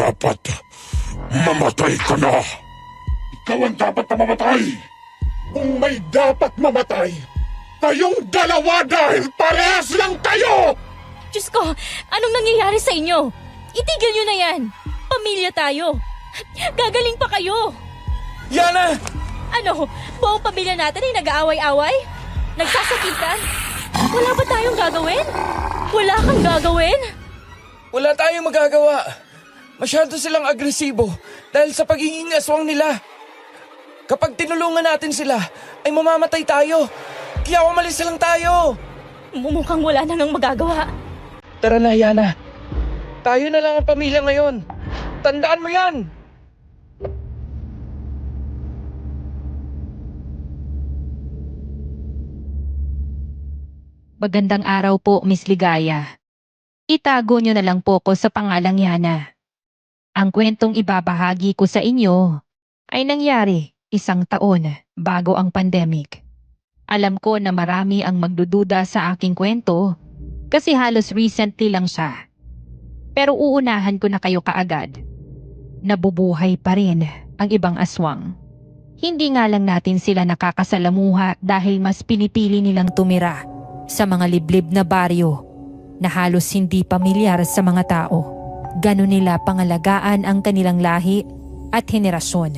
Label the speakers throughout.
Speaker 1: dapat mamatay ka na. Ikaw ang dapat na mamatay. Kung may dapat mamatay, kayong dalawa dahil parehas lang kayo!
Speaker 2: Diyos ko, anong nangyayari sa inyo? Itigil nyo na yan. Pamilya tayo. Gagaling pa kayo.
Speaker 3: Yana!
Speaker 2: Ano, buong pamilya natin ay nag-aaway-away? Nagsasakitan? Wala ba tayong gagawin? Wala kang gagawin?
Speaker 3: Wala tayong magagawa. Masyado silang agresibo dahil sa pagiging aswang nila. Kapag tinulungan natin sila, ay mamamatay tayo. Kaya umalis lang tayo.
Speaker 2: Mukhang wala na nang magagawa.
Speaker 3: Tara na, Yana. Tayo na lang ang pamilya ngayon. Tandaan mo yan!
Speaker 4: Magandang araw po, Miss Ligaya. Itago niyo na lang po ko sa pangalang Yana. Ang kwentong ibabahagi ko sa inyo ay nangyari 1 taon bago ang pandemic. Alam ko na marami ang magdududa sa aking kwento kasi halos recently lang siya. Pero uunahan ko na kayo kaagad. Nabubuhay pa rin ang ibang aswang. Hindi nga lang natin sila nakakasalamuha dahil mas pinipili nilang tumira sa mga liblib na baryo na halos hindi pamilyar sa mga tao. Ganon nila pangalagaan ang kanilang lahi at henerasyon.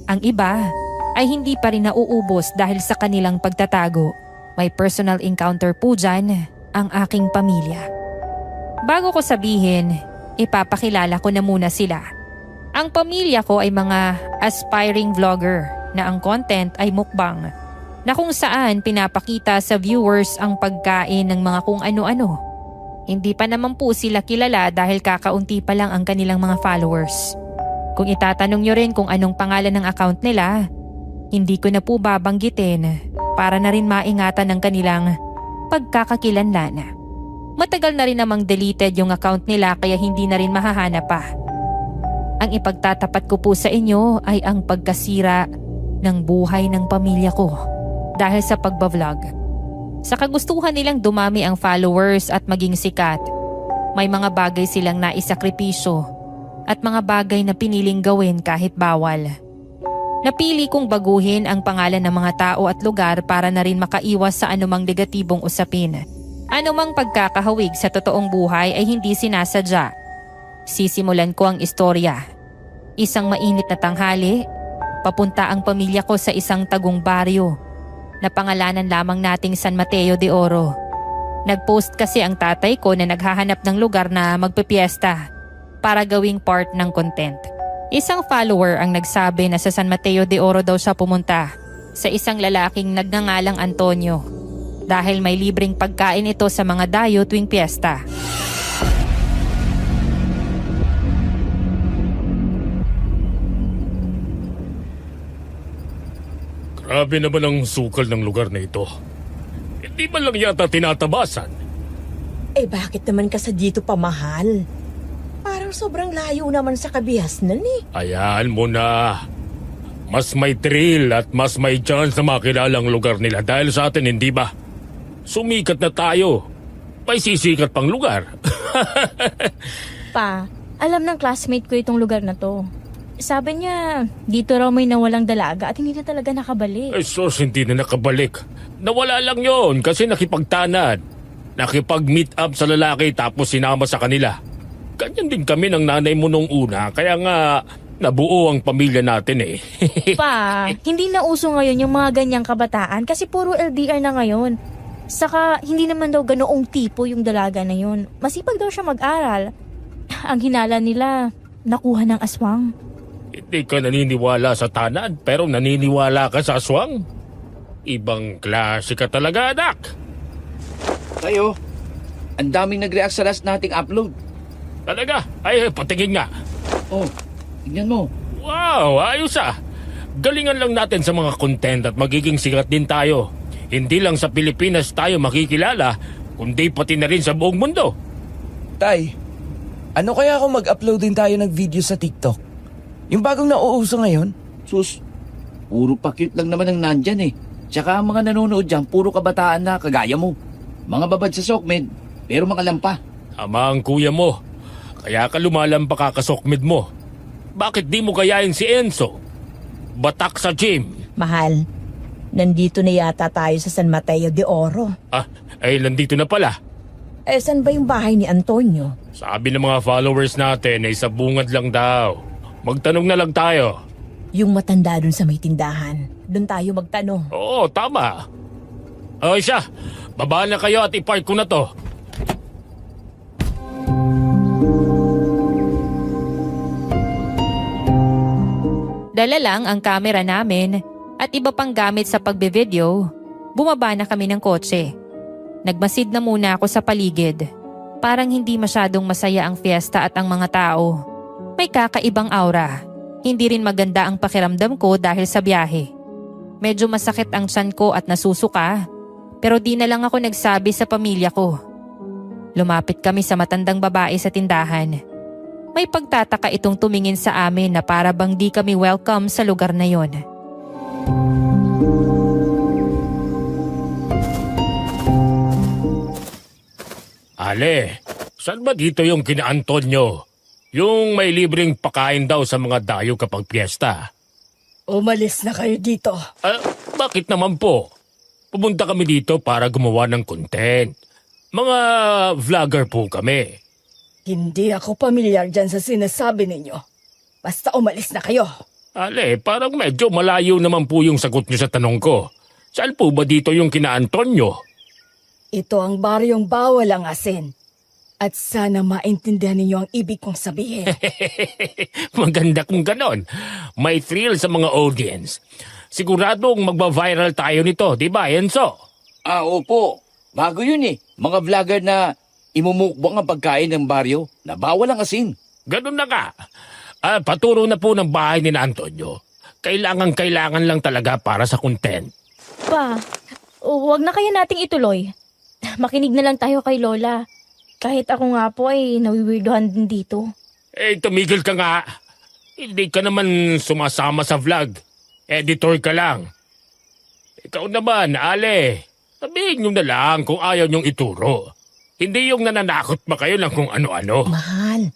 Speaker 4: Ang iba ay hindi pa rin nauubos dahil sa kanilang pagtatago. May personal encounter po dyan ang aking pamilya. Bago ko sabihin, ipapakilala ko na muna sila. Ang pamilya ko ay mga aspiring vlogger na ang content ay mukbang, na kung saan pinapakita sa viewers ang pagkain ng mga kung ano-ano. Hindi pa naman po sila kilala dahil kakaunti pa lang ang kanilang mga followers. Kung itatanong nyo rin kung anong pangalan ng account nila, hindi ko na po babanggitin para na rin maingatan ng kanilang pagkakakilanlan. Matagal na rin namang deleted yung account nila kaya hindi na rin mahahanap pa. Ang ipagtatapat ko po sa inyo ay ang pagkasira ng buhay ng pamilya ko dahil sa pagbablog. Sa kagustuhan nilang dumami ang followers at maging sikat, may mga bagay silang naisakripisyo at mga bagay na piniling gawin kahit bawal. Napili kong baguhin ang pangalan ng mga tao at lugar para na rin makaiwas sa anumang negatibong usapin. Anumang pagkakahawig sa totoong buhay ay hindi sinasadya. Sisimulan ko ang istorya. Isang mainit na tanghali, papunta ang pamilya ko sa isang tagong baryo na pangalanan lamang nating San Mateo de Oro. Nag-post kasi ang tatay ko na naghahanap ng lugar na magpipiesta para gawing part ng content. Isang follower ang nagsabi na sa San Mateo de Oro daw siya pumunta sa isang lalaking nagngangalang Antonio dahil may libreng pagkain ito sa mga dayo tuwing piyesta.
Speaker 1: Grabe naman ang sukal ng lugar na ito. Hindi man lang yata tinatabasan.
Speaker 5: Eh bakit naman kasi dito pa mahal? Parang sobrang layo naman sa Kabihasnan eh.
Speaker 1: Hayaan mo na. Mas may thrill at mas may chance na makilala ang lugar nila dahil sa atin, hindi ba? Sumikat na tayo. May sisikat pang lugar.
Speaker 2: Pa, alam ng classmate ko itong lugar na to. Sabi niya, dito raw may nawalang dalaga at hindi na talaga nakabalik.
Speaker 1: Ay sos, hindi na nakabalik. Nawala lang yon kasi nakipagtanad. Nakipag-meet up sa lalaki tapos sinama sa kanila. Ganyan din kami ng nanay mo nung una, kaya nga nabuo ang pamilya natin eh.
Speaker 2: Pa, hindi na uso ngayon yung mga ganyang kabataan kasi puro LDR na ngayon. Saka hindi naman daw ganoong tipo yung dalaga na yun. Masipag daw siya mag-aral. Ang hinala nila, nakuha ng aswang.
Speaker 1: Hindi ka naniniwala sa tanad pero naniniwala ka sa aswang? Ibang klase ka talaga, anak.
Speaker 6: Tayo, ang daming nag-react sa last nating upload.
Speaker 1: Talaga? Ay, patingin nga.
Speaker 6: Oh, tingnan mo.
Speaker 1: Wow, ayos ah. Galingan lang natin sa mga content at magiging sikat din tayo. Hindi lang sa Pilipinas tayo makikilala, kundi pati na rin sa buong mundo.
Speaker 3: Tay, ano kaya kung mag-upload din tayo ng video sa TikTok? Yung bagong nauuso ngayon?
Speaker 6: Sus, puro pa-cute lang naman ang nandyan eh. Tsaka ang mga nanonood dyan, puro kabataan na kagaya mo. Mga babad sa sokmed, pero mga lampa.
Speaker 1: Ama ang kuya mo. Kaya ka lumalampa kakasokmid mo. Bakit di mo kayain si Enzo? Batak sa gym.
Speaker 5: Mahal, nandito na yata tayo sa San Mateo de Oro.
Speaker 1: Nandito na pala.
Speaker 5: Saan ba yung bahay ni Antonio?
Speaker 1: Sabi ng mga followers natin ay sa bungad lang daw. Magtanong na lang tayo.
Speaker 5: Yung matanda dun sa may tindahan. Doon tayo magtanong.
Speaker 1: Oo, tama. Siya, baba na kayo at ipark ko na to.
Speaker 4: Dala lang ang kamera namin at iba pang gamit sa pagbe-video. Bumaba na kami ng kotse. Nagmasid na muna ako sa paligid. Parang hindi masyadong masaya ang fiesta at ang mga tao. May kakaibang aura. Hindi rin maganda ang pakiramdam ko dahil sa biyahe. Medyo masakit ang tiyan ko at nasusuka. Pero di na lang ako nagsabi sa pamilya ko. Lumapit kami sa matandang babae sa tindahan. May pagtataka itong tumingin sa amin na para bang di kami welcome sa lugar na yon.
Speaker 1: Ale, saan ba dito yung kina Antonio? Yung may libreng pakain daw sa mga dayo kapag piyesta.
Speaker 5: Umalis na kayo dito.
Speaker 1: Bakit naman po? Pumunta kami dito para gumawa ng content. Mga vlogger po kami.
Speaker 5: Hindi ako pamilyar dyan sa sinasabi ninyo. Basta umalis na kayo.
Speaker 1: Ale, parang medyo malayo naman po yung sagot niyo sa tanong ko. Saan po ba dito yung kina Antonio?
Speaker 5: Ito ang baryong bawal ang asin. At sana maintindihan ninyo ang ibig kong sabihin.
Speaker 1: Maganda kung ganon. May thrill sa mga audience. Siguradong magba-viral tayo nito, di ba, Enzo?
Speaker 6: Opo. Bago yun eh. Mga vlogger na imumukbang ang pagkain ng baryo na bawal ang asin.
Speaker 1: Ganon na nga. Paturo na po ng bahay ni na Antonio. Kailangan lang talaga para sa content.
Speaker 2: Pa, huwag na kaya nating ituloy. Makinig na lang tayo kay Lola. Kahit ako nga po ay nawiwirdohan din dito.
Speaker 1: Tumigil ka nga. Hindi ka naman sumasama sa vlog. Editor ka lang. Ikaw naman, Ale. Sabihin nyo na lang kung ayaw nyong ituro. Hindi yung nananakot pa kayo lang kung ano-ano.
Speaker 5: Mahal,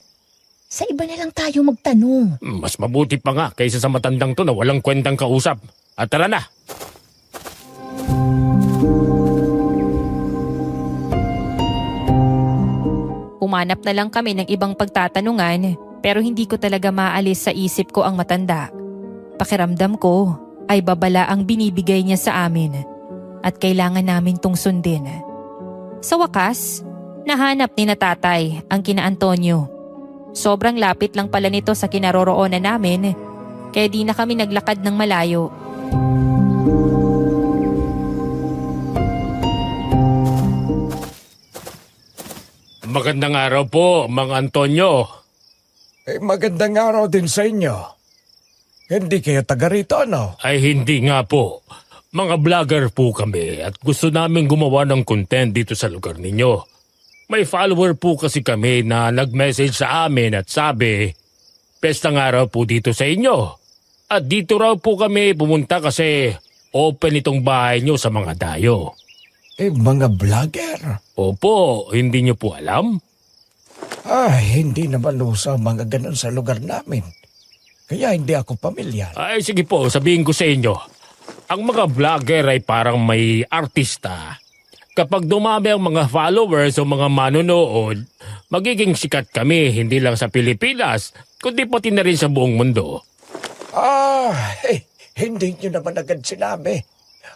Speaker 5: sa iba na lang tayo magtanong.
Speaker 1: Mas mabuti pa nga kaysa sa matandang to na walang kwentang kausap. At tara na.
Speaker 4: Humanap na lang kami ng ibang pagtatanungan pero hindi ko talaga maalis sa isip ko ang matanda. Pakiramdam ko ay babala ang binibigay niya sa amin at kailangan namin tong sundin. Sa wakas, nahanap ni na tatay ang kina Antonio. Sobrang lapit lang pala nito sa kinaroroonan namin kaya di na kami naglakad ng malayo.
Speaker 1: Magandang araw po, Mang Antonio.
Speaker 3: Magandang araw din sa inyo. Hindi kayo taga rito, ano?
Speaker 1: Ay hindi nga po. Mga vlogger po kami at gusto namin gumawa ng content dito sa lugar ninyo. May follower po kasi kami na nag-message sa amin at sabi, pestang araw po dito sa inyo. At dito raw po kami pumunta kasi open itong bahay nyo sa mga dayo.
Speaker 3: Mga vlogger?
Speaker 1: Opo, hindi nyo po alam?
Speaker 3: Hindi naman uso mga ganun sa lugar namin. Kaya hindi ako pamilyar.
Speaker 1: Ay sige po, sabihin ko sa inyo. Ang mga vlogger ay parang may artista. Kapag dumami ang mga followers o mga manonood, magiging sikat kami hindi lang sa Pilipinas, kundi pati na rin sa buong mundo.
Speaker 3: Hindi nyo naman agad sinabi.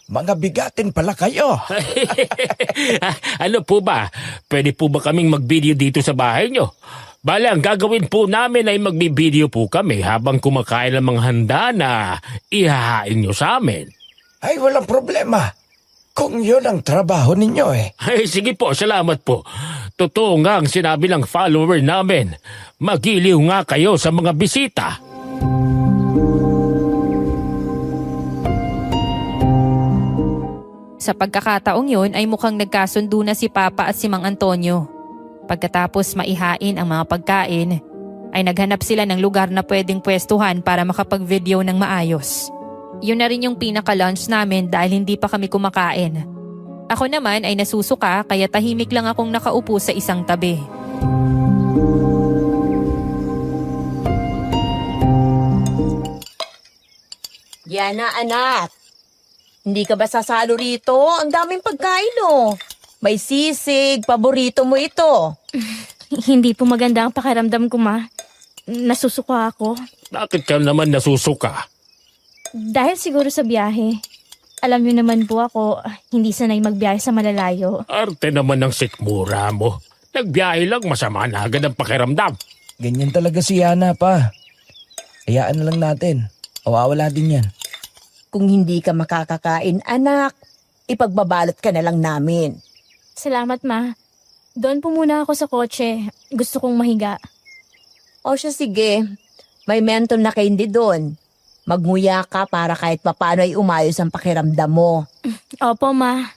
Speaker 3: Mga bigatin pala kayo.
Speaker 1: Ano po ba? Pwede po ba kaming mag-video dito sa bahay nyo? Bale, ang gagawin po namin ay magbibideo po kami habang kumakain ng mga handa na ihahain nyo sa amin.
Speaker 3: Ay, walang problema. Kung yun ang trabaho ninyo
Speaker 1: Ay, sige po, salamat po. Totoo nga ang sinabi ng follower namin. Magiliw nga kayo sa mga bisita.
Speaker 4: Sa pagkakataong yun ay mukhang nagkasundo na si Papa at si Mang Antonio. Pagkatapos maihain ang mga pagkain, ay naghanap sila ng lugar na pwedeng pwestuhan para makapag-video ng maayos. Yun na rin yung pinaka-lunch namin dahil hindi pa kami kumakain. Ako naman ay nasusuka kaya tahimik lang akong nakaupo sa isang tabi.
Speaker 5: Yana, anak. Hindi ka ba sasalo rito? Ang daming pagkain, oh. May sisig, paborito mo ito.
Speaker 2: Hindi po maganda ang pakiramdam ko, ma. Nasusuka ako.
Speaker 1: Bakit ka naman nasusuka?
Speaker 2: Dahil siguro sa biyahe. Alam niyo naman po ako, hindi sanay magbiyahe sa malalayo.
Speaker 1: Arte naman ng sikmura mo. Nagbiyahe lang, masama na agad ang pakiramdam.
Speaker 3: Ganyan talaga si Yana pa. Hayaan na lang natin. Mawawala din yan.
Speaker 5: Kung hindi ka makakakain, anak, ipagbabalot ka na lang namin.
Speaker 2: Salamat, ma. Doon po muna ako sa kotse. Gusto kong mahiga.
Speaker 5: O siya, sige. May menthol na candy doon. Magmuya ka para kahit papano ay umayos ang pakiramdam mo.
Speaker 2: Opo, ma.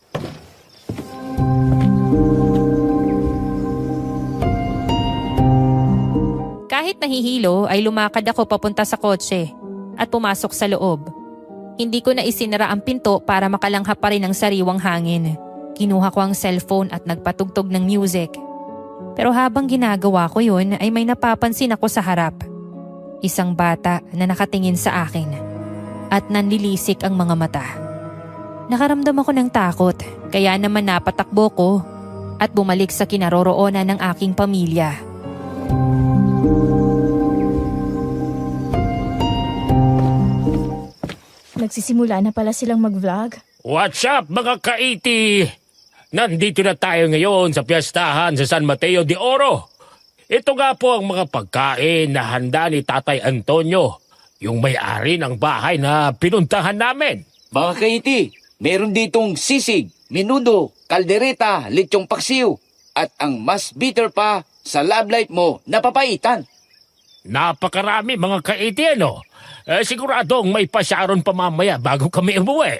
Speaker 4: Kahit nahihilo ay lumakad ako papunta sa kotse at pumasok sa loob. Hindi ko na isinara ang pinto para makalanghap pa rin ang sariwang hangin. Kinuha ko ang cellphone at nagpatugtog ng music. Pero habang ginagawa ko yun ay may napapansin ako sa harap. Isang bata na nakatingin sa akin at nanlilisik ang mga mata. Nakaramdam ako ng takot kaya naman napatakbo ko at bumalik sa kinaroroonan ng aking pamilya.
Speaker 2: Nagsisimula na pala silang mag-vlog.
Speaker 1: What's up mga kaiti? Nandito na tayo ngayon sa piyestahan sa San Mateo de Oro. Ito nga po ang mga pagkain na handa ni Tatay Antonio, yung may-ari ng bahay na pinuntahan namin.
Speaker 6: Mga kaiti, meron ditong sisig, menudo, kaldereta, lechong paksiw, at ang mas bitter pa sa love life mo na papaitan.
Speaker 1: Napakarami mga kaiti ano? Siguradong may pasyaron pa mamaya bago kami umuwi.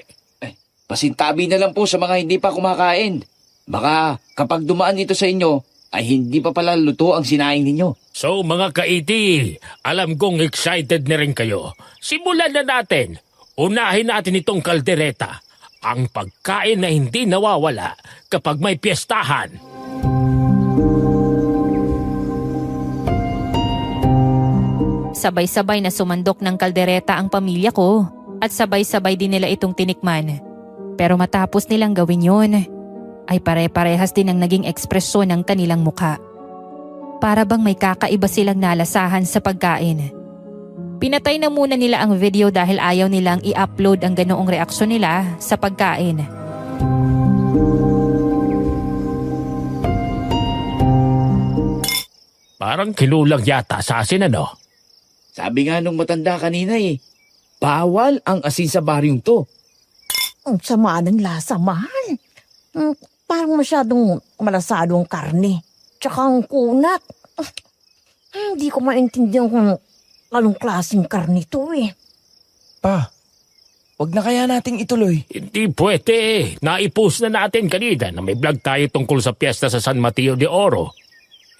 Speaker 6: Pasintabi na lang po sa mga hindi pa kumakain. Baka kapag dumaan dito sa inyo, ay hindi pa pala luto ang sinaing ninyo.
Speaker 1: So mga kaiti, alam kong excited na rin kayo. Simulan na natin. Unahin natin itong kaldereta. Ang pagkain na hindi nawawala kapag may piyestahan.
Speaker 4: Sabay-sabay na sumandok ng kaldereta ang pamilya ko at sabay-sabay din nila itong tinikman. Pero matapos nilang gawin yun, ay pare-parehas din ang naging ekspresyon ng kanilang mukha. Para bang may kakaiba silang nalasahan sa pagkain. Pinatay na muna nila ang video dahil ayaw nilang i-upload ang ganoong reaksyon nila sa pagkain.
Speaker 1: Parang kinulang yata sa asin ano?
Speaker 6: Sabi nga nung matanda kanina bawal ang asin sa baryong to.
Speaker 5: Ang sama ng lasa, mahal. Parang masyadong malasadong karne. Tsaka ang kunat. Hindi ko maintindihan kung anong klaseng karne to eh.
Speaker 3: Pa, wag na kaya nating ituloy.
Speaker 1: Hindi pwede eh. Naipost na natin kanina na may vlog tayo tungkol sa piyesta sa San Mateo de Oro.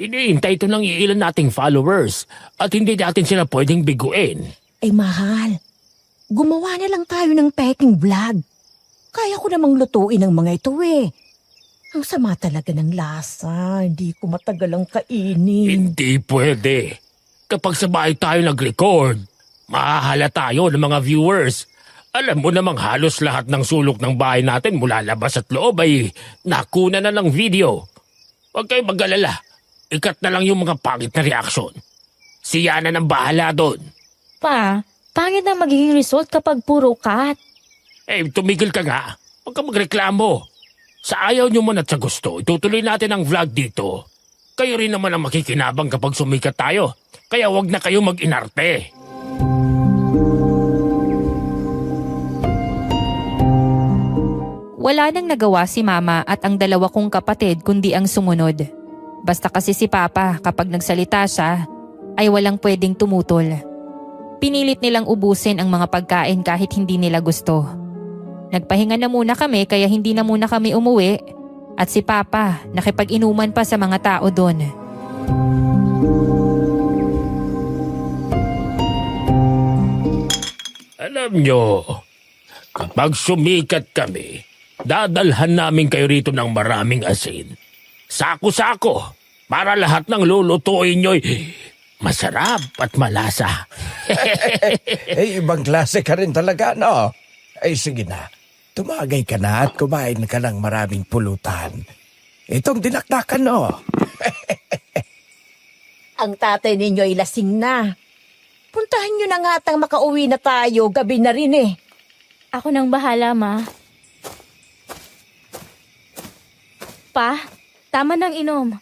Speaker 1: Iniintay ito ng iilan nating followers at hindi natin sila pwedeng biguin.
Speaker 5: Eh mahal, gumawa na lang tayo ng peking vlog. Kaya ko namang lutuin ang mga ito eh. Ang sama talaga ng lasa, hindi ko matagal ang kainin.
Speaker 1: Hindi pwede. Kapag sa bahay tayo nag-record, mahahala tayo ng mga viewers. Alam mo namang halos lahat ng sulok ng bahay natin mula labas at loob ay nakuna na ng video. Huwag kayo mag-alala. Ikat na lang yung mga pangit na reaksyon. Si Yana nang bahala doon.
Speaker 2: Pa, pangit na magiging result kapag puro cut.
Speaker 1: Tumigil ka nga. Huwag ka magreklamo. Sa ayaw nyo man at sa gusto, itutuloy natin ang vlog dito. Kayo rin naman ang makikinabang kapag sumikat tayo. Kaya huwag na kayo mag-inarte.
Speaker 4: Wala nang nagawa si Mama at ang dalawa kong kapatid kundi ang sumunod. Basta kasi si Papa kapag nagsalita siya ay walang pwedeng tumutol. Pinilit nilang ubusin ang mga pagkain kahit hindi nila gusto. Nagpahinga na muna kami kaya hindi na muna kami umuwi at si Papa nakipag-inuman pa sa mga tao doon.
Speaker 1: Alam nyo, kapag sumikat kami, dadalhan namin kayo rito ng maraming asin. Sako-sako, para lahat ng lulutuin nyo'y masarap at malasa.
Speaker 3: Ibang klase ka rin talaga, no? Ay, sige na. Tumagay ka na at kumain ka ng maraming pulutan. Itong dinakdakan, no?
Speaker 5: Ang tatay ninyo ay lasing na. Puntahan nyo na nga tang makauwi na tayo. Gabi na rin eh.
Speaker 2: Ako nang bahala, Ma. Pa, tama nang inom.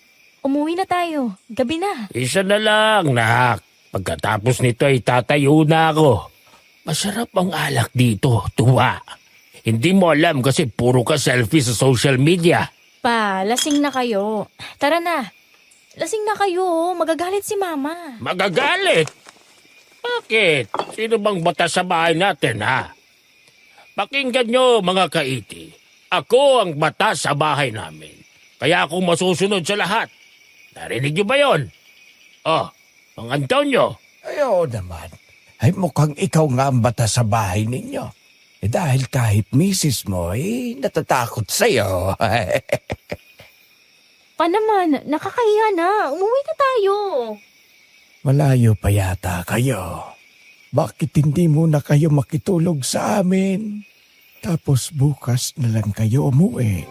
Speaker 2: Umuwi na tayo. Gabi na.
Speaker 1: Isa na lang, nak. Pagkatapos nito ay tatayo na ako. Masarap ang alak dito, tuwa. Hindi mo alam kasi puro ka selfie sa social media.
Speaker 2: Pa, lasing na kayo. Tara na. Lasing na kayo. Magagalit si Mama.
Speaker 1: Magagalit? Bakit? Sino bang batas sa bahay natin, ha? Pakinggan nyo, mga kaiti. Ako ang batas sa bahay namin. Kaya ako masusunod sa lahat. Narinig nyo ba yon? Oh, Mang Antonio.
Speaker 3: Ay, oo naman. Ay, mukhang ikaw nga ang bata sa bahay ninyo. Dahil kahit misis mo, natatakot sa'yo.
Speaker 2: Pa naman, nakakahiya na. Umuwi na tayo.
Speaker 3: Malayo pa yata kayo. Bakit hindi muna kayo makitulog sa amin? Tapos bukas na lang kayo umuwi.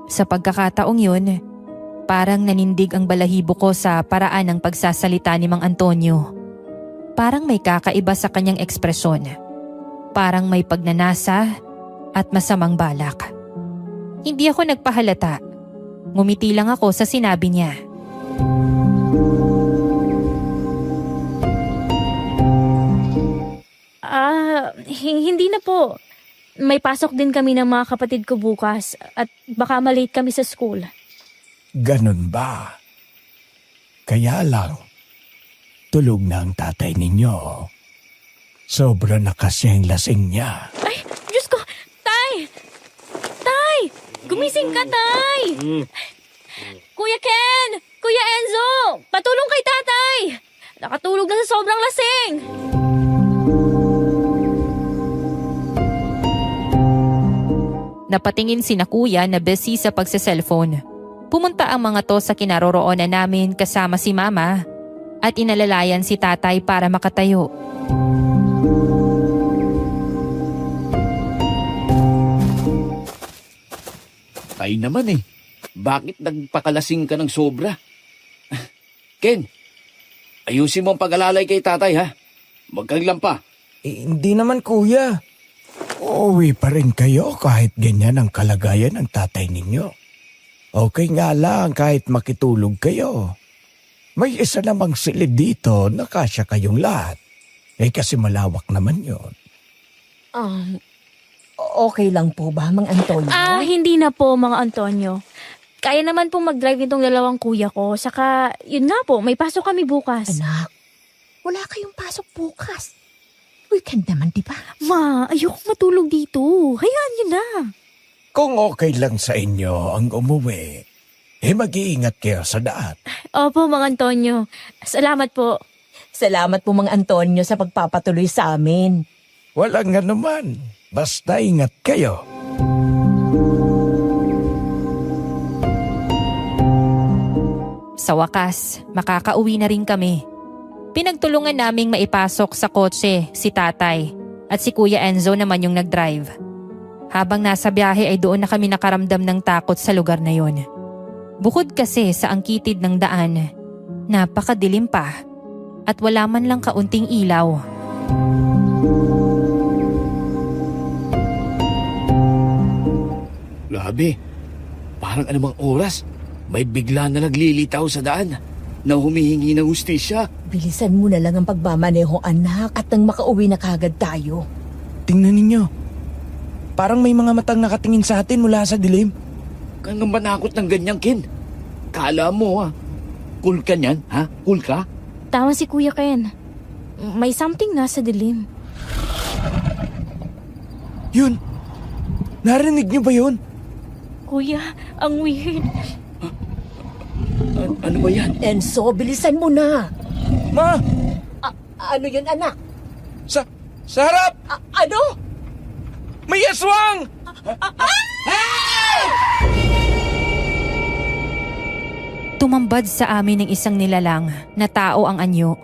Speaker 4: Sa pagkakataong yun, parang nanindig ang balahibo ko sa paraan ng pagsasalita ni Mang Antonio. Parang may kakaiba sa kanyang ekspresyon. Parang may pagnanasa at masamang balak. Hindi ako nagpahalata. Ngumiti lang ako sa sinabi niya.
Speaker 2: Hindi na po. May pasok din kami ng mga kapatid ko bukas at baka malate kami sa school.
Speaker 3: Ganun ba? Kaya lang, tulog na ang tatay ninyo. Sobra na kasi ang lasing niya.
Speaker 2: Ay, Diyos ko! Tay! Tay! Gumising ka, Tay! Kuya Ken! Kuya Enzo! Patulong kay tatay! Nakatulog na sa sobrang lasing!
Speaker 4: Napatingin sina kuya na busy sa pagse-cellphone. Pumunta ang mga to sa kinaroroonan namin kasama si mama at inalalayan si tatay para makatayo.
Speaker 6: Ay naman eh. Bakit nagpakalasing ka ng sobra? Ken, ayusin mo ang pag-alalay kay tatay ha. Huwag kang lampa.
Speaker 3: Hindi naman kuya. Uuwi pa rin kayo kahit ganyan ang kalagayan ng tatay ninyo. Okay nga lang kahit makitulog kayo. May isa namang silid dito na kasya kayong lahat. Kasi malawak naman yon.
Speaker 5: Okay lang po ba, Mang Antonio?
Speaker 2: Hindi na po, mga Antonio. Kaya naman po mag-drive itong dalawang kuya ko. Saka, yun nga po, may pasok kami bukas.
Speaker 5: Anak, wala kayong pasok bukas. Weekend naman, di ba?
Speaker 2: Ma, ayoko matulog dito. Hayaan niyo na.
Speaker 3: Kung okay lang sa inyo ang umuwi, mag-iingat kayo sa daan.
Speaker 2: Opo, mga Antonio. Salamat po.
Speaker 5: Salamat po, Mang Antonio, sa pagpapatuloy sa amin.
Speaker 3: Walang anuman. Basta ingat kayo.
Speaker 4: Sa wakas, makakauwi na rin kami. Pinagtulungan naming maipasok sa kotse si tatay at si Kuya Enzo naman yung nag-drive. Habang nasa biyahe ay doon na kami nakaramdam ng takot sa lugar na yon. Bukod kasi sa angkitid ng daan, napakadilim pa at wala man lang kaunting ilaw.
Speaker 6: Grabe, parang anumang oras, may bigla na naglilitaw sa daan na humihingi ng hustisya.
Speaker 5: Bilisan mo na lang ang pagmamaneho, anak, at nang makauwi na kagad tayo.
Speaker 3: Tingnan ninyo. Parang may mga matang nakatingin sa atin mula sa dilim.
Speaker 6: Kang manakot ng ganyang, Ken. Kala mo cool ka niyan, ha? Cool ka?
Speaker 2: Tama si Kuya Ken. May something nasa dilim.
Speaker 3: Yun. Narinig niyo ba yun?
Speaker 2: Kuya, ang weird.
Speaker 6: Ano ba yan?
Speaker 5: Enzo, bilisan mo na.
Speaker 3: Ma!
Speaker 5: Ano yun, anak?
Speaker 3: Sa harap!
Speaker 5: Ano?
Speaker 3: May aswang!
Speaker 4: Tumambad sa amin ng isang nilalang na tao ang anyo,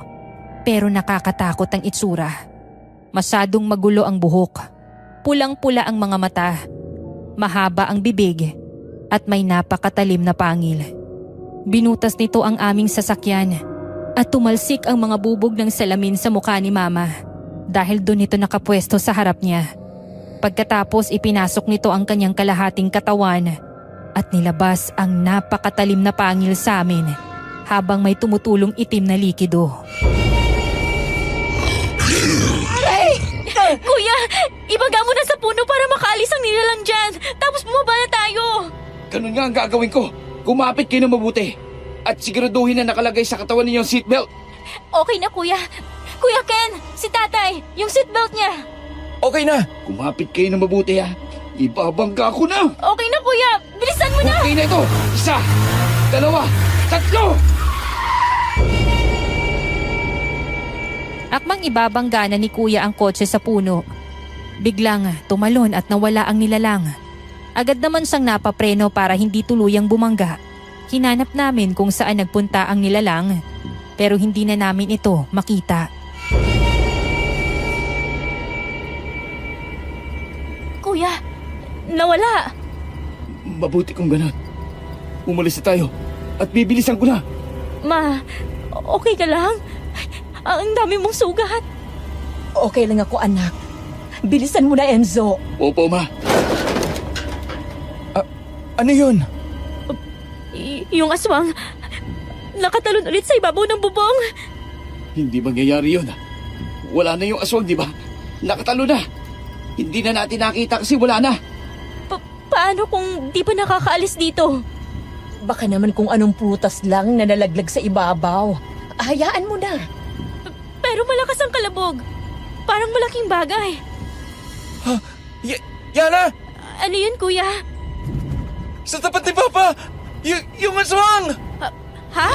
Speaker 4: pero nakakatakot ang itsura. Masyadong magulo ang buhok, pulang-pula ang mga mata, mahaba ang bibig, at may napakatalim na pangil. Binutas nito ang aming sasakyan at tumalsik ang mga bubog ng salamin sa mukha ni Mama dahil doon ito nakapwesto sa harap niya. Pagkatapos ipinasok nito ang kanyang kalahating katawan at nilabas ang napakatalim na pangil sa amin habang may tumutulong itim na likido.
Speaker 2: Kuya, ibaga mo na sa puno para makaalis ang nilalang dyan. Tapos bumaba na tayo.
Speaker 6: Ganun nga ang gagawin ko. Kumapit kayo na mabuti. At siguraduhin na nakalagay sa katawan ninyo ang seatbelt.
Speaker 2: Okay na, kuya. Kuya Ken, si tatay, yung seatbelt niya.
Speaker 3: Okay na.
Speaker 6: Kumapit kayo na mabuti ha. Ibabangga ko na.
Speaker 2: Okay na, kuya. Bilisan mo na.
Speaker 6: Okay na ito. 1, 2, 3.
Speaker 4: Akmang ibabangga na ni Kuya ang kotse sa puno. Biglang tumalon at nawala ang nilalang. Agad naman siyang napapreno para hindi tuluyang bumangga. Hinanap namin kung saan nagpunta ang nilalang, pero hindi na namin ito makita.
Speaker 2: Kuya, nawala.
Speaker 6: Mabuti kung ganun. Umalis na tayo. At bibilisan ko na.
Speaker 2: Ma, okay ka lang? Ang dami mong sugat.
Speaker 5: Okay lang ako, anak. Bilisan mo na, Enzo.
Speaker 6: Opo, ma.
Speaker 3: Ano yun?
Speaker 2: Yung aswang, nakatalon ulit sa ibabaw ng bubong.
Speaker 6: Hindi mangyayari yun. Wala na yung aswang, di ba? Nakatalo na. Hindi na natin nakita kasi wala na.
Speaker 2: Paano kung di pa nakakaalis dito?
Speaker 5: Baka naman kung anong putas lang na nalaglag sa ibabaw. Hayaan mo na.
Speaker 2: Pero malakas ang kalabog. Parang malaking bagay.
Speaker 3: Yana!
Speaker 2: Ano yun, kuya?
Speaker 3: Sa tapat ni Papa! Yung aswang!
Speaker 2: Ha?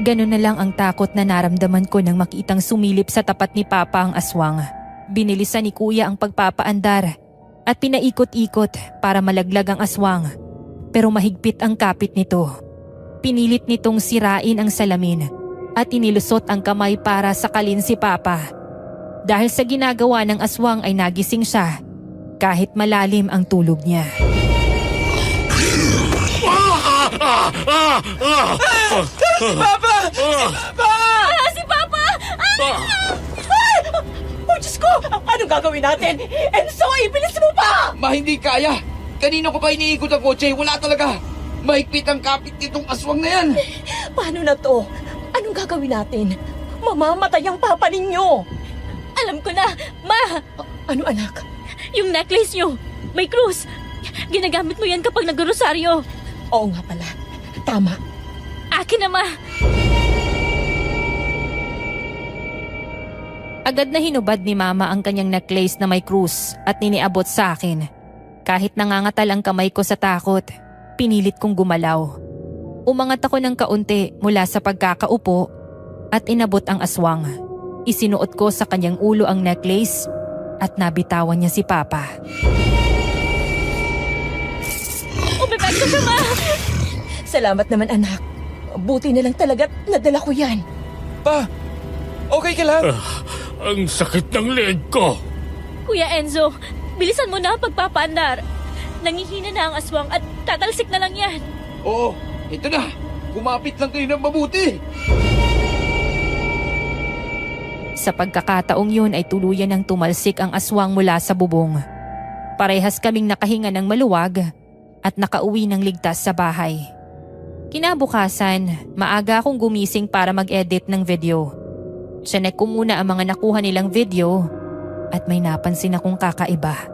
Speaker 4: Ganun na lang ang takot na naramdaman ko nang makitang sumilip sa tapat ni Papa ang aswang. Binilisan ni Kuya ang pagpapaandar at pinaikot-ikot para malaglag ang aswang. Pero mahigpit ang kapit nito. Pinilit nitong sirain ang salamin at inilusot ang kamay para sakalin si Papa. Dahil sa ginagawa ng aswang ay nagising siya kahit malalim ang tulog niya.
Speaker 3: Papa!
Speaker 2: Si Papa!
Speaker 5: Oh, Diyos ko! Anong gagawin natin? Enzo, ibilis mo pa!
Speaker 6: Ma, hindi kaya. Kanino ko pa iniikot ang kotse? Wala talaga. Mahigpit ang kapit nitong aswang na yan.
Speaker 5: Paano na to? Anong gagawin natin? Mamamatay ang papa ninyo!
Speaker 2: Alam ko na! Ma!
Speaker 5: Ano, anak?
Speaker 2: Yung necklace nyo! May krus! Ginagamit mo yan kapag nag-rosaryo!
Speaker 5: Oo nga pala. Tama.
Speaker 2: Akin na, ma!
Speaker 4: Agad na hinubad ni Mama ang kanyang necklace na may krus at niniabot sa akin. Kahit nangangatal ang kamay ko sa takot, pinilit kong gumalaw. Umangat ako ng kaunti mula sa pagkakaupo at inabot ang aswang. Isinuot ko sa kanyang ulo ang necklace at nabitawan niya si Papa.
Speaker 2: Umepekto siya, ma!
Speaker 5: Salamat naman, anak. Buti na lang talaga nadala ko yan.
Speaker 3: Pa! Okay ka lang?
Speaker 1: Ang sakit ng leg ko.
Speaker 2: Kuya Enzo, bilisan mo na ang pagpapaandar. Nangihina na ang aswang at tatalsik na lang yan.
Speaker 6: Oo, ito na. Kumapit lang kayo ng mabuti.
Speaker 4: Sa pagkakataong yun ay tuluyan ng tumalsik ang aswang mula sa bubong. Parehas kaming nakahinga ng maluwag at nakauwi ng ligtas sa bahay. Kinabukasan, maaga akong gumising para mag-edit ng video. Sinek ko muna ang mga nakuha nilang video at may napansin akong kakaiba.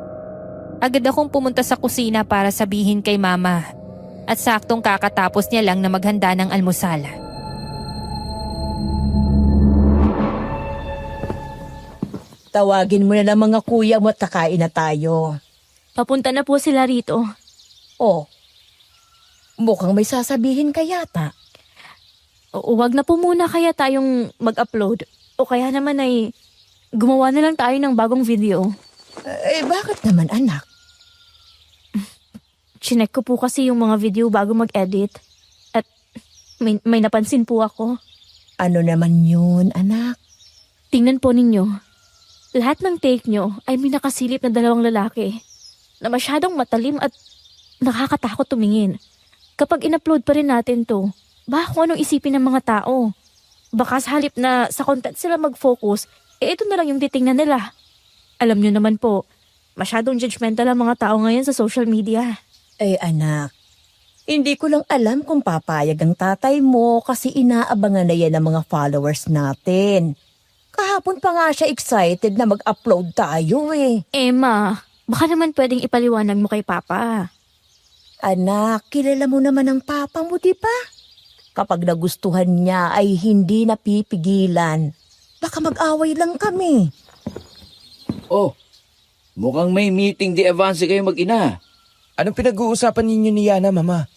Speaker 4: Agad akong pumunta sa kusina para sabihin kay Mama at saktong kakatapos niya lang na maghanda ng almusal.
Speaker 5: Tawagin mo na lang mga kuya mo at kakain na tayo.
Speaker 2: Papunta na po sila rito.
Speaker 5: Oh, mukhang may sasabihin ka yata.
Speaker 2: Huwag na po muna kaya tayong mag-upload. O kaya naman ay gumawa na lang tayo ng bagong video.
Speaker 5: Bakit naman, anak?
Speaker 2: Chinek ko po kasi yung mga video bago mag-edit. At may napansin po ako.
Speaker 5: Ano naman yun, anak?
Speaker 2: Tingnan po ninyo. Lahat ng take nyo ay may nakasilip na 2 lalaki na masyadong matalim at nakakatakot tumingin. Kapag in-upload pa rin natin to, baka kung anong isipin ng mga tao. Baka sa halip na sa content sila mag-focus, ito na lang yung titingnan nila. Alam nyo naman po, masyadong judgmental ang mga tao ngayon sa social media.
Speaker 5: Anak, hindi ko lang alam kung papayag ang tatay mo kasi inaabangan na yan ng mga followers natin. Kahapon pa nga siya excited na mag-upload tayo
Speaker 2: Ma, baka naman pwedeng ipaliwanag mo kay Papa.
Speaker 5: Anak, kilala mo naman ang papa mo, di ba? Kapag nagustuhan niya ay hindi napipigilan. Baka mag-away lang kami.
Speaker 6: Oh, mukhang may meeting di avance kayo mag-ina.
Speaker 3: Anong pinag-uusapan ninyo ni Yana, Mama?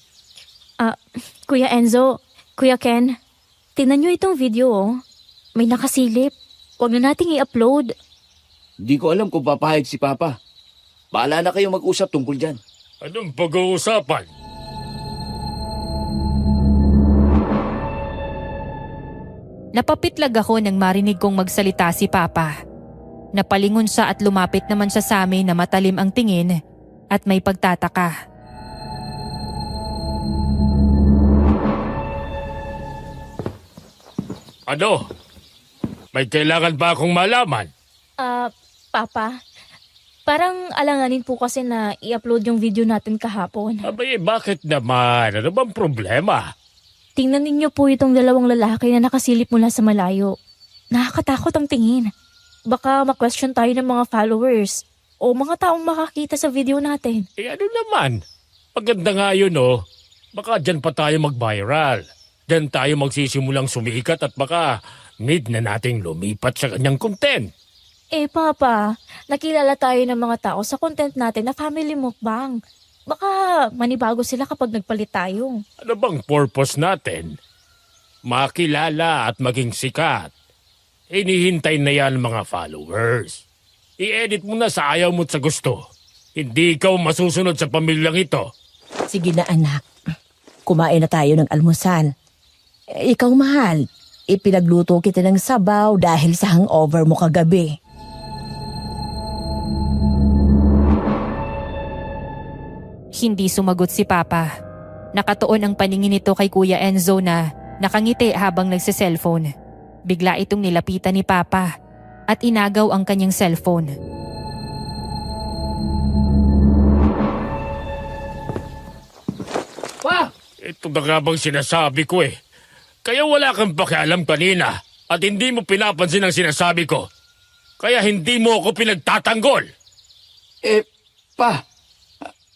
Speaker 2: Kuya Enzo, Kuya Ken, tingnan nyo itong video May nakasilip. Huwag na nating i-upload.
Speaker 6: Di ko alam kung papahayag si Papa. Bahala na kayo mag-usap tungkol dyan.
Speaker 1: Anong pag-uusapan?
Speaker 4: Napapitlag ako nang marinig kong magsalita si Papa. Napalingon siya at lumapit naman siya sa amin na matalim ang tingin at may pagtataka.
Speaker 1: Ano? May kailangan ba akong malaman?
Speaker 2: Papa, parang alanganin po kasi na i-upload yung video natin kahapon.
Speaker 1: Abay, bakit naman? Ano bang problema?
Speaker 2: Tingnan ninyo po itong 2 lalaki na nakasilip mula sa malayo. Nakakatakot ang tingin. Baka ma-question tayo ng mga followers o mga taong makakita sa video natin.
Speaker 1: Ano naman? Maganda nga yun, Baka dyan pa tayo mag-viral. Dyan tayo magsisimulang sumikat at baka need na nating lumipat sa kanyang content.
Speaker 2: Papa, nakilala tayo ng mga tao sa content natin na family mukbang. Baka manibago sila kapag nagpalit tayo.
Speaker 1: Ano bang purpose natin? Makilala at maging sikat. Hinihintay na yan mga followers. I-edit mo na sa ayaw mo't sa gusto. Hindi ikaw masusunod sa pamilyang ito.
Speaker 5: Sige na anak, kumain na tayo ng almusal. Ikaw mahal, ipinagluto kita ng sabaw dahil sa hangover mo kagabi.
Speaker 4: Hindi sumagot si Papa. Nakatuon ang paningin nito kay Kuya Enzo na nakangiti habang nagse-cellphone. Bigla itong nilapitan ni Papa at inagaw ang kanyang cellphone.
Speaker 6: Pa!
Speaker 1: Ito na nga bang sinasabi ko Kaya wala kang pakialam kanina at hindi mo pinapansin ang sinasabi ko. Kaya hindi mo ako pinagtatanggol.
Speaker 6: Pa,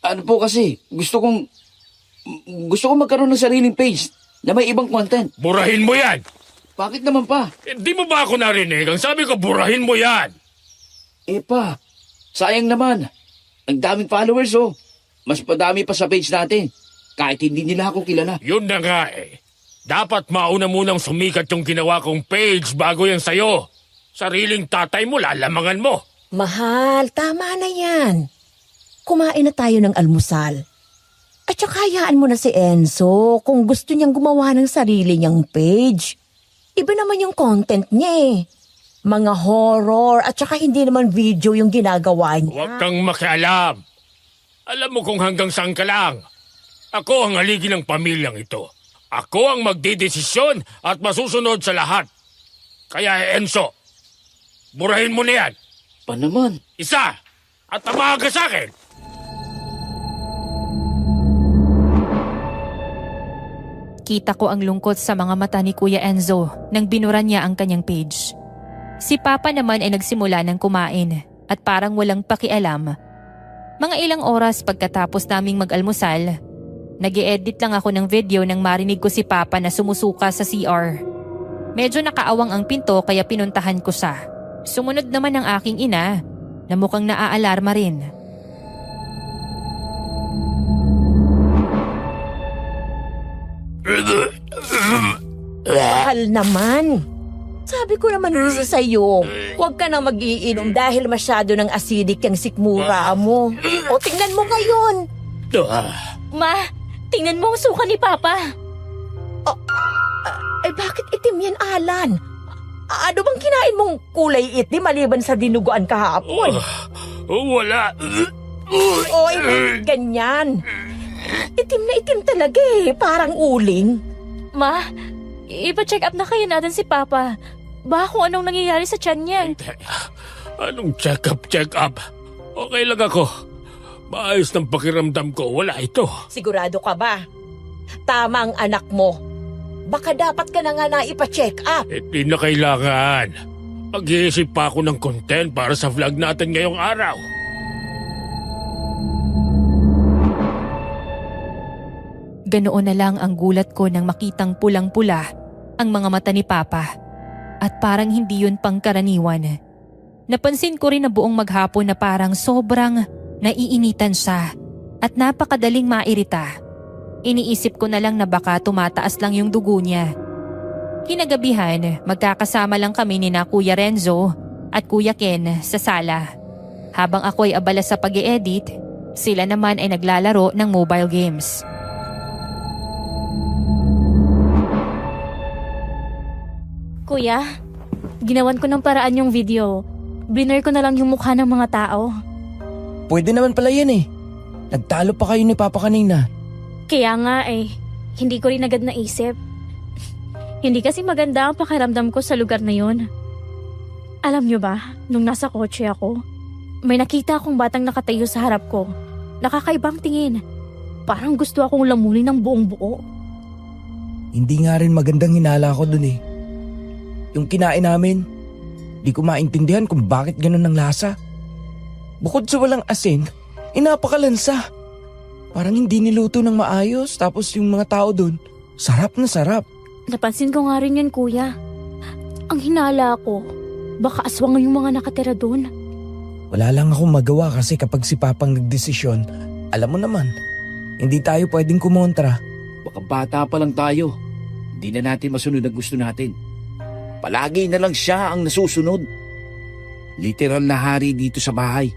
Speaker 6: ano po kasi, gusto kong magkaroon ng sariling page na may ibang content.
Speaker 1: Burahin mo yan!
Speaker 6: Bakit naman pa?
Speaker 1: Hindi mo ba ako narinig? Ang sabi ko, burahin mo yan!
Speaker 6: Pa, sayang naman. Ang daming followers Mas padami pa sa page natin. Kahit hindi nila ako kilala.
Speaker 1: Yun na nga Dapat mauna munang sumikat yung ginawa kong page bago yan sa'yo. Sariling tatay mo, lalamangan mo.
Speaker 5: Mahal, tama na yan. Kumain na tayo ng almusal. At saka hayaan mo na si Enzo kung gusto niyang gumawa ng sarili niyang page. Iba naman yung content niya Mga horror at saka hindi naman video yung ginagawa niya.
Speaker 1: Huwag kang makialam. Alam mo kung hanggang saan ka lang. Ako ang haligi ng pamilyang ito. Ako ang magdidesisyon at masusunod sa lahat. Kaya Enzo, burahin mo na yan.
Speaker 6: Pa naman?
Speaker 1: Isa! At tamahan ka sa akin!
Speaker 4: Kita ko ang lungkot sa mga mata ni Kuya Enzo nang binuran niya ang kanyang page. Si Papa naman ay nagsimula ng kumain at parang walang pakialam. Mga ilang oras pagkatapos naming mag-almusal, nag-i-edit lang ako ng video nang marinig ko si Papa na sumusuka sa CR. Medyo nakaawang ang pinto kaya pinuntahan ko siya. Sumunod naman ang aking ina na mukhang naaalarma rin.
Speaker 5: Mahal naman. Sabi ko naman kasi sa'yo, huwag ka na mag-iinom dahil masyado ng acidic yung sikmura mo. O tingnan mo ngayon,
Speaker 2: Ma, tingnan mo ang suka ni Papa.
Speaker 5: Bakit itim yan, Alan? Ano bang kinain mong kulay itim maliban sa dinuguan kahapon?
Speaker 1: Wala.
Speaker 5: Ganyan. Itim na itim talaga parang uling.
Speaker 2: Ma, ipa-check up na kayo natin si Papa. Baka kung anong nangyayari sa tiyan niya.
Speaker 1: Anong check up? Okay lang ako. Maayos ng pakiramdam ko. Wala ito.
Speaker 5: Sigurado ka ba? Tama ang anak mo. Baka dapat ka na nga na ipa-check up.
Speaker 1: Hindi na kailangan. Mag-iisip pa ako ng content para sa vlog natin ngayong araw.
Speaker 4: Ganoon na lang ang gulat ko nang makitang pulang-pula ang mga mata ni Papa. At parang hindi yun pangkaraniwan. Napansin ko rin na buong maghapon na parang sobrang naiinitan siya at napakadaling mairita. Iniisip ko na lang na baka tumataas lang yung dugo niya. Kinagabihan, magkakasama lang kami ni na Kuya Renzo at Kuya Ken sa sala. Habang ako'y abala sa pag-i-edit, sila naman ay naglalaro ng mobile games.
Speaker 2: Kuya, ginawan ko ng paraan yung video. Blur ko na lang yung mukha ng mga tao.
Speaker 3: Pwede naman pala yan eh. Nagtalo pa kayo ni Papa kanina.
Speaker 2: Kaya nga hindi ko rin agad naisip. Hindi kasi maganda ang pakiramdam ko sa lugar na yon. Alam nyo ba, nung nasa kotse ako, may nakita akong batang nakatayo sa harap ko. Nakakaibang tingin. Parang gusto akong lamunin ng buong buo.
Speaker 3: Hindi nga rin magandang hinala ko dun eh. Yung kinain namin, di ko maintindihan kung bakit ganun ang lasa. Bukod sa walang asin, napakalansa. Parang hindi niluto ng maayos tapos yung mga tao dun, sarap na sarap.
Speaker 2: Napansin ko nga rin yan, kuya. Ang hinala ko, baka aswang yung mga nakatira dun.
Speaker 3: Wala lang akong magawa kasi kapag si Papang nagdesisyon, alam mo naman, hindi tayo pwedeng kumontra.
Speaker 6: Baka bata pa lang tayo. Hindi na natin masunod ang gusto natin. Palagi na lang siya ang nasusunod. Literal na hari dito sa bahay.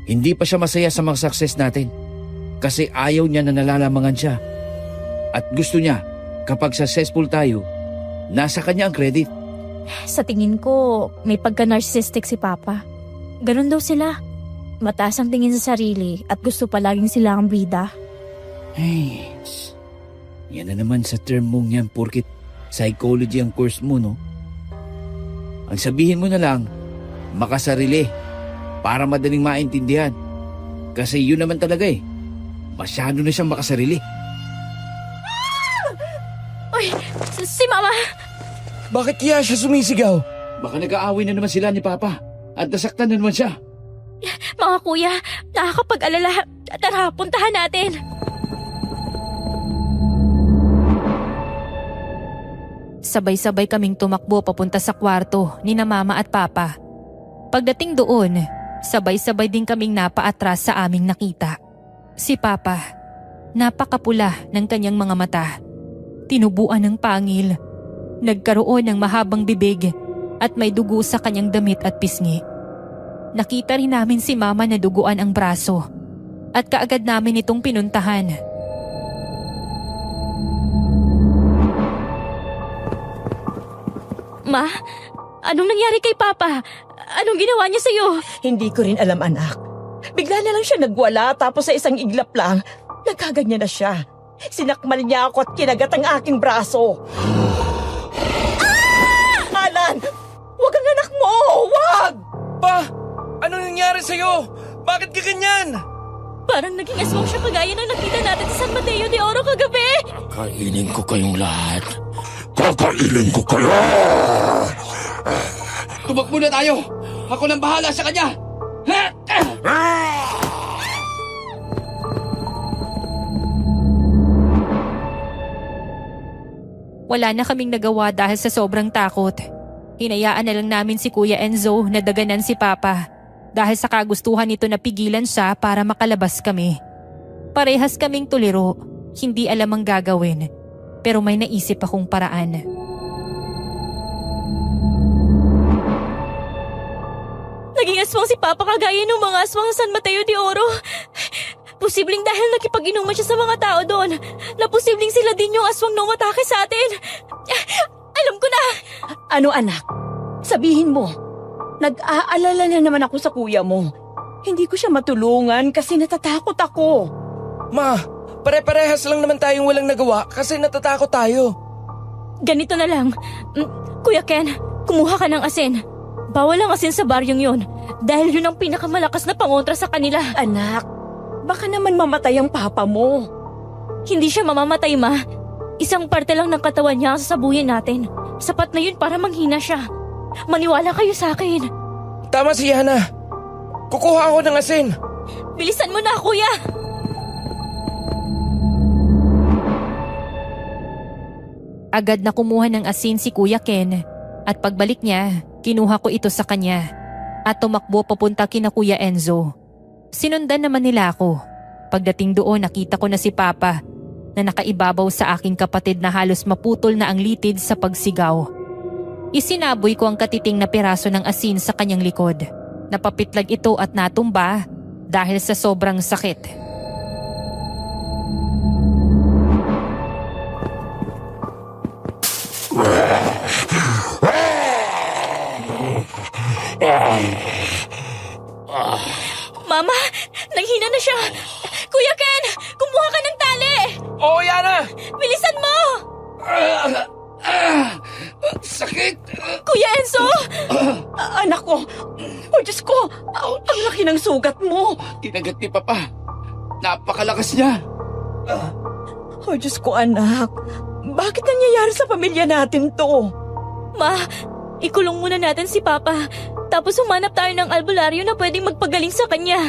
Speaker 6: Hindi pa siya masaya sa mga success natin. Kasi ayaw niya na nalalamangan siya. At gusto niya, kapag successful tayo, nasa kanya ang credit.
Speaker 2: Sa tingin ko, may pagka-narcissistic si Papa. Ganun daw sila. Mataas ang tingin sa sarili at gusto palaging sila ang bida.
Speaker 6: Hey, yan na naman sa term mong yan porkit psychology ang course mo, no? Ang sabihin mo na lang, makasarili para madaling maintindihan. Kasi yun naman talaga eh. Masyado na siyang makasarili.
Speaker 2: Uy, si Mama!
Speaker 3: Bakit kaya siya sumisigaw?
Speaker 6: Baka nag-aaway na naman sila ni Papa at nasaktan na naman siya.
Speaker 2: Mga kuya, nakakapag-alala. Tara, puntahan natin.
Speaker 4: Sabay-sabay kaming tumakbo papunta sa kwarto ni na Mama at Papa. Pagdating doon, sabay-sabay din kaming napaatras sa aming nakita. Si Papa, napakapula ng kanyang mga mata. Tinubuan ng pangil. Nagkaroon ng mahabang bibig at may dugo sa kanyang damit at pisngi. Nakita rin namin si Mama na duguan ang braso at kaagad namin itong pinuntahan.
Speaker 2: Ma, anong nangyari kay Papa? Anong ginawa niya sa'yo?
Speaker 5: Hindi ko rin alam, anak. Bigla na lang siya nagwala tapos sa isang iglap lang, nagkaganyan na siya. Sinakmal niya ako at kinagat ang aking braso. Alan! Huwag ang anak mo! Huwag!
Speaker 3: Pa! Ano nangyari sa'yo? Bakit ka ganyan?
Speaker 2: Parang naging aswang siya kagaya ng nakita natin sa San Mateo de Oro kagabi.
Speaker 1: Kainin ko kayong lahat.
Speaker 7: Kakainin ko kayo!
Speaker 6: Tumakbo na tayo! Ako nang bahala sa kanya!
Speaker 4: Wala na kaming nagawa dahil sa sobrang takot. Hinayaan na lang namin si Kuya Enzo na daganan si Papa dahil sa kagustuhan nito na pigilan siya para makalabas kami. Parehas kaming tuliro, hindi alam ang gagawin, pero may naisip akong paraan.
Speaker 2: Naging aswang si Papa kagaya ng mga aswang sa San Mateo de Oro. Posibleng dahil nakipag-inuman siya sa mga tao doon, na posibleng sila din yung aswang na umatake sa atin. Alam ko na!
Speaker 5: Ano anak? Sabihin mo. Nag-aalala na naman ako sa kuya mo. Hindi ko siya matulungan kasi natatakot ako.
Speaker 3: Ma, pare-parehas lang naman tayong walang nagawa kasi natatakot tayo.
Speaker 2: Ganito na lang. Kuya Ken, kumuha ka ng asin. Bawal ang asin sa baryong yun dahil yun ang pinakamalakas na pangontra sa kanila.
Speaker 5: Anak, baka naman mamatay ang papa mo.
Speaker 2: Hindi siya mamamatay, ma. Isang parte lang ng katawan niya ang sasabuhin natin. Sapat na yun para manghina siya. Maniwala kayo sa akin.
Speaker 3: Tama si Yana. Kukuha ako ng asin.
Speaker 2: Bilisan mo na, kuya!
Speaker 4: Agad na kumuha ng asin si Kuya Ken at pagbalik niya, kinuha ko ito sa kanya at tumakbo papunta kina Kuya Enzo. Sinundan naman nila ako. Pagdating doon nakita ko na si Papa na nakaibabaw sa aking kapatid na halos maputol na ang litid sa pagsigaw. Isinaboy ko ang katiting na piraso ng asin sa kanyang likod. Napapitlag ito at natumba dahil sa sobrang sakit.
Speaker 2: Mama, nanghina na siya! Kuya Ken, kumuha ka ng tali!
Speaker 3: Oo, Yana!
Speaker 2: Bilisan mo!
Speaker 6: Sakit!
Speaker 2: Kuya Enzo!
Speaker 5: Anak ko! Oh, Diyos ko! Ang laki ng sugat mo!
Speaker 6: Kinagat ni Papa. Napakalakas niya.
Speaker 5: Oh, Diyos ko, anak. Bakit nangyayari sa pamilya natin to?
Speaker 2: Ma, ikulong muna natin si Papa. Tapos humanap tayo ng albularyo na pwedeng magpagaling sa kanya.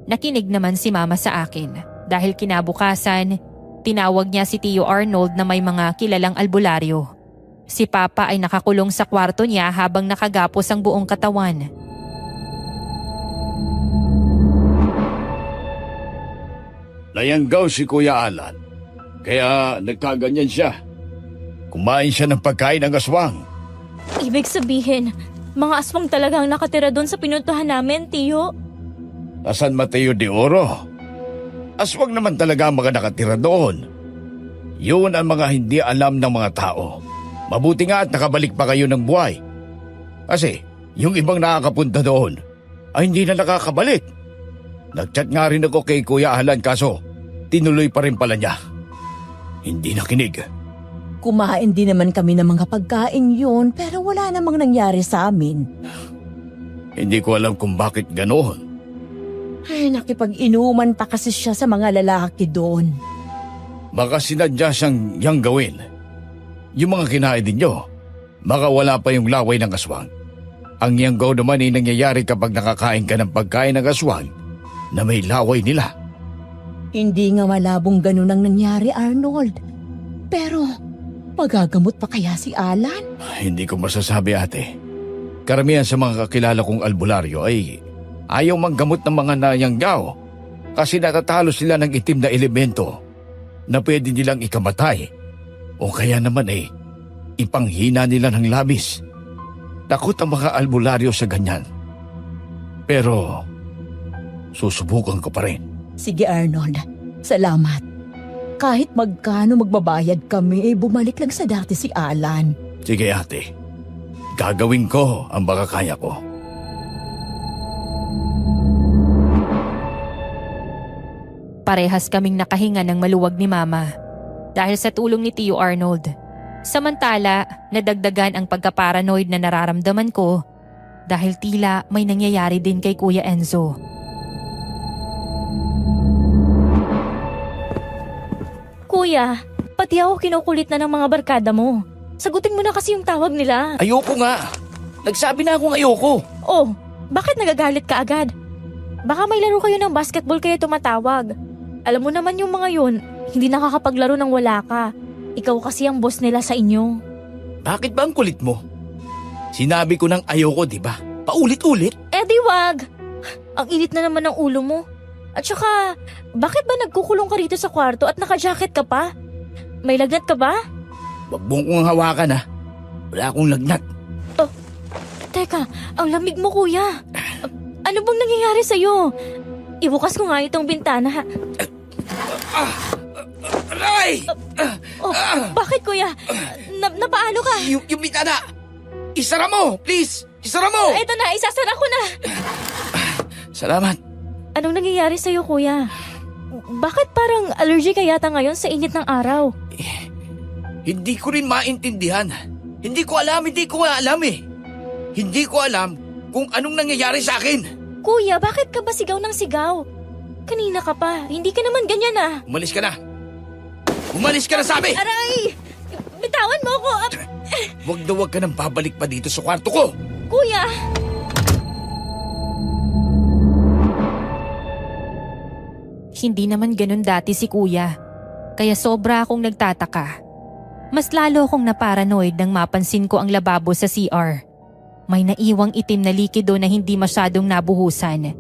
Speaker 4: Nakinig naman si Mama sa akin dahil kinabukasan, tinawag niya si Tio Arnold na may mga kilalang albularyo. Si Papa ay nakakulong sa kwarto niya habang nakagapos ang buong katawan.
Speaker 6: Nayanggaw si Kuya Alan. Kaya nagkaganyan siya. Kumain siya ng pagkain ng aswang.
Speaker 2: Ibig sabihin, mga aswang talaga ang nakatira doon sa pinuntahan namin, Tio.
Speaker 6: San Mateo de Oro. Aswang naman talaga ang mga nakatira doon. Yun ang mga hindi alam ng mga tao. Mabuti nga at nakabalik pa kayo ng buhay. Kasi yung ibang nakakapunta doon ay hindi na nakakabalik. Nagchat nga rin ako kay Kuya Alan kaso tinuloy pa rin pala niya. Hindi nakinig.
Speaker 5: Kumain din naman kami ng mga pagkain yun pero wala namang nangyari sa amin.
Speaker 6: Hindi ko alam kung bakit ganoon.
Speaker 5: Ay, nakipag-inuman pa kasi siya sa mga lalaki doon.
Speaker 6: Baka sinadya siyang yang gawin. Yung mga kinain ninyo, baka wala pa yung laway ng aswang. Ang yanggaw naman ay nangyayari kapag nakakain ka ng pagkain ng aswang na may laway nila.
Speaker 5: Hindi nga malabong ganun ang nangyari, Arnold. Pero, magagamot pa kaya si Alan?
Speaker 6: Hindi ko masasabi, ate. Karamihan sa mga kakilala kong albularyo ay ayaw manggamot ng mga nayanggaw kasi natatalo sila ng itim na elemento na pwede nilang ikamatay o kaya naman ipanghina nila ng labis. Takot ang mga albularyo sa ganyan. Pero susubukan ko pa rin.
Speaker 5: Sige, Arnold. Salamat. Kahit magkano magbabayad kami, bumalik lang sa dati si Alan.
Speaker 6: Sige, ate. Gagawin ko ang baka kaya ko.
Speaker 4: Parehas kaming nakahinga ng maluwag ni Mama dahil sa tulong ni Tio Arnold. Samantala, nadagdagan ang pagkaparanoid na nararamdaman ko dahil tila may nangyayari din kay Kuya Enzo.
Speaker 2: Kuya, pati ako kinukulit na ng mga barkada mo. Sagutin mo na kasi yung tawag nila.
Speaker 6: Ayoko nga. Nagsabi na akong ayoko.
Speaker 2: Oh, bakit nagagalit ka agad? Baka may laro kayo ng basketball kaya tumatawag. Alam mo naman yung mga yun, hindi nakakapaglaro ng wala ka. Ikaw kasi ang boss nila sa inyo.
Speaker 6: Bakit ba ang kulit mo? Sinabi ko ng ayoko, di ba? Paulit-ulit.
Speaker 2: Eh di wag! Ang init na naman ng ulo mo. At saka, bakit ba nagkukulong ka rito sa kwarto at naka-jacket ka pa? May lagnat ka ba?
Speaker 6: Wag mong kong hawakan ha. Wala akong lagnat.
Speaker 2: Teka, ang lamig mo kuya. Ano bang nangyayari sa'yo? Ibukas ko nga itong bintana.
Speaker 6: Aray!
Speaker 2: Oh, bakit kuya? Napaano ka?
Speaker 6: Yung bitana! Isara mo, please! Isara mo!
Speaker 2: Eto na, isasara ko na.
Speaker 6: Salamat.
Speaker 2: Anong nangyayari sa'yo kuya? Bakit parang allergy ka yata ngayon sa init ng araw?
Speaker 6: Hindi ko rin maintindihan. Hindi ko alam eh. Hindi ko alam kung anong nangyayari sa akin.
Speaker 2: Kuya, bakit ka ba sigaw ng sigaw? Kanina ka pa, hindi ka naman ganyan ah.
Speaker 6: Umalis ka na. Umalis ka na, sabi!
Speaker 2: Aray! Bitawan mo ako!
Speaker 6: Huwag na huwag ka nang babalik pa dito sa kwarto ko.
Speaker 2: Kuya!
Speaker 4: Hindi naman ganun dati si kuya. Kaya sobra akong nagtataka. Mas lalo akong naparanoid nang mapansin ko ang lababo sa CR. May naiwang itim na likido na hindi masyadong nabuhusan.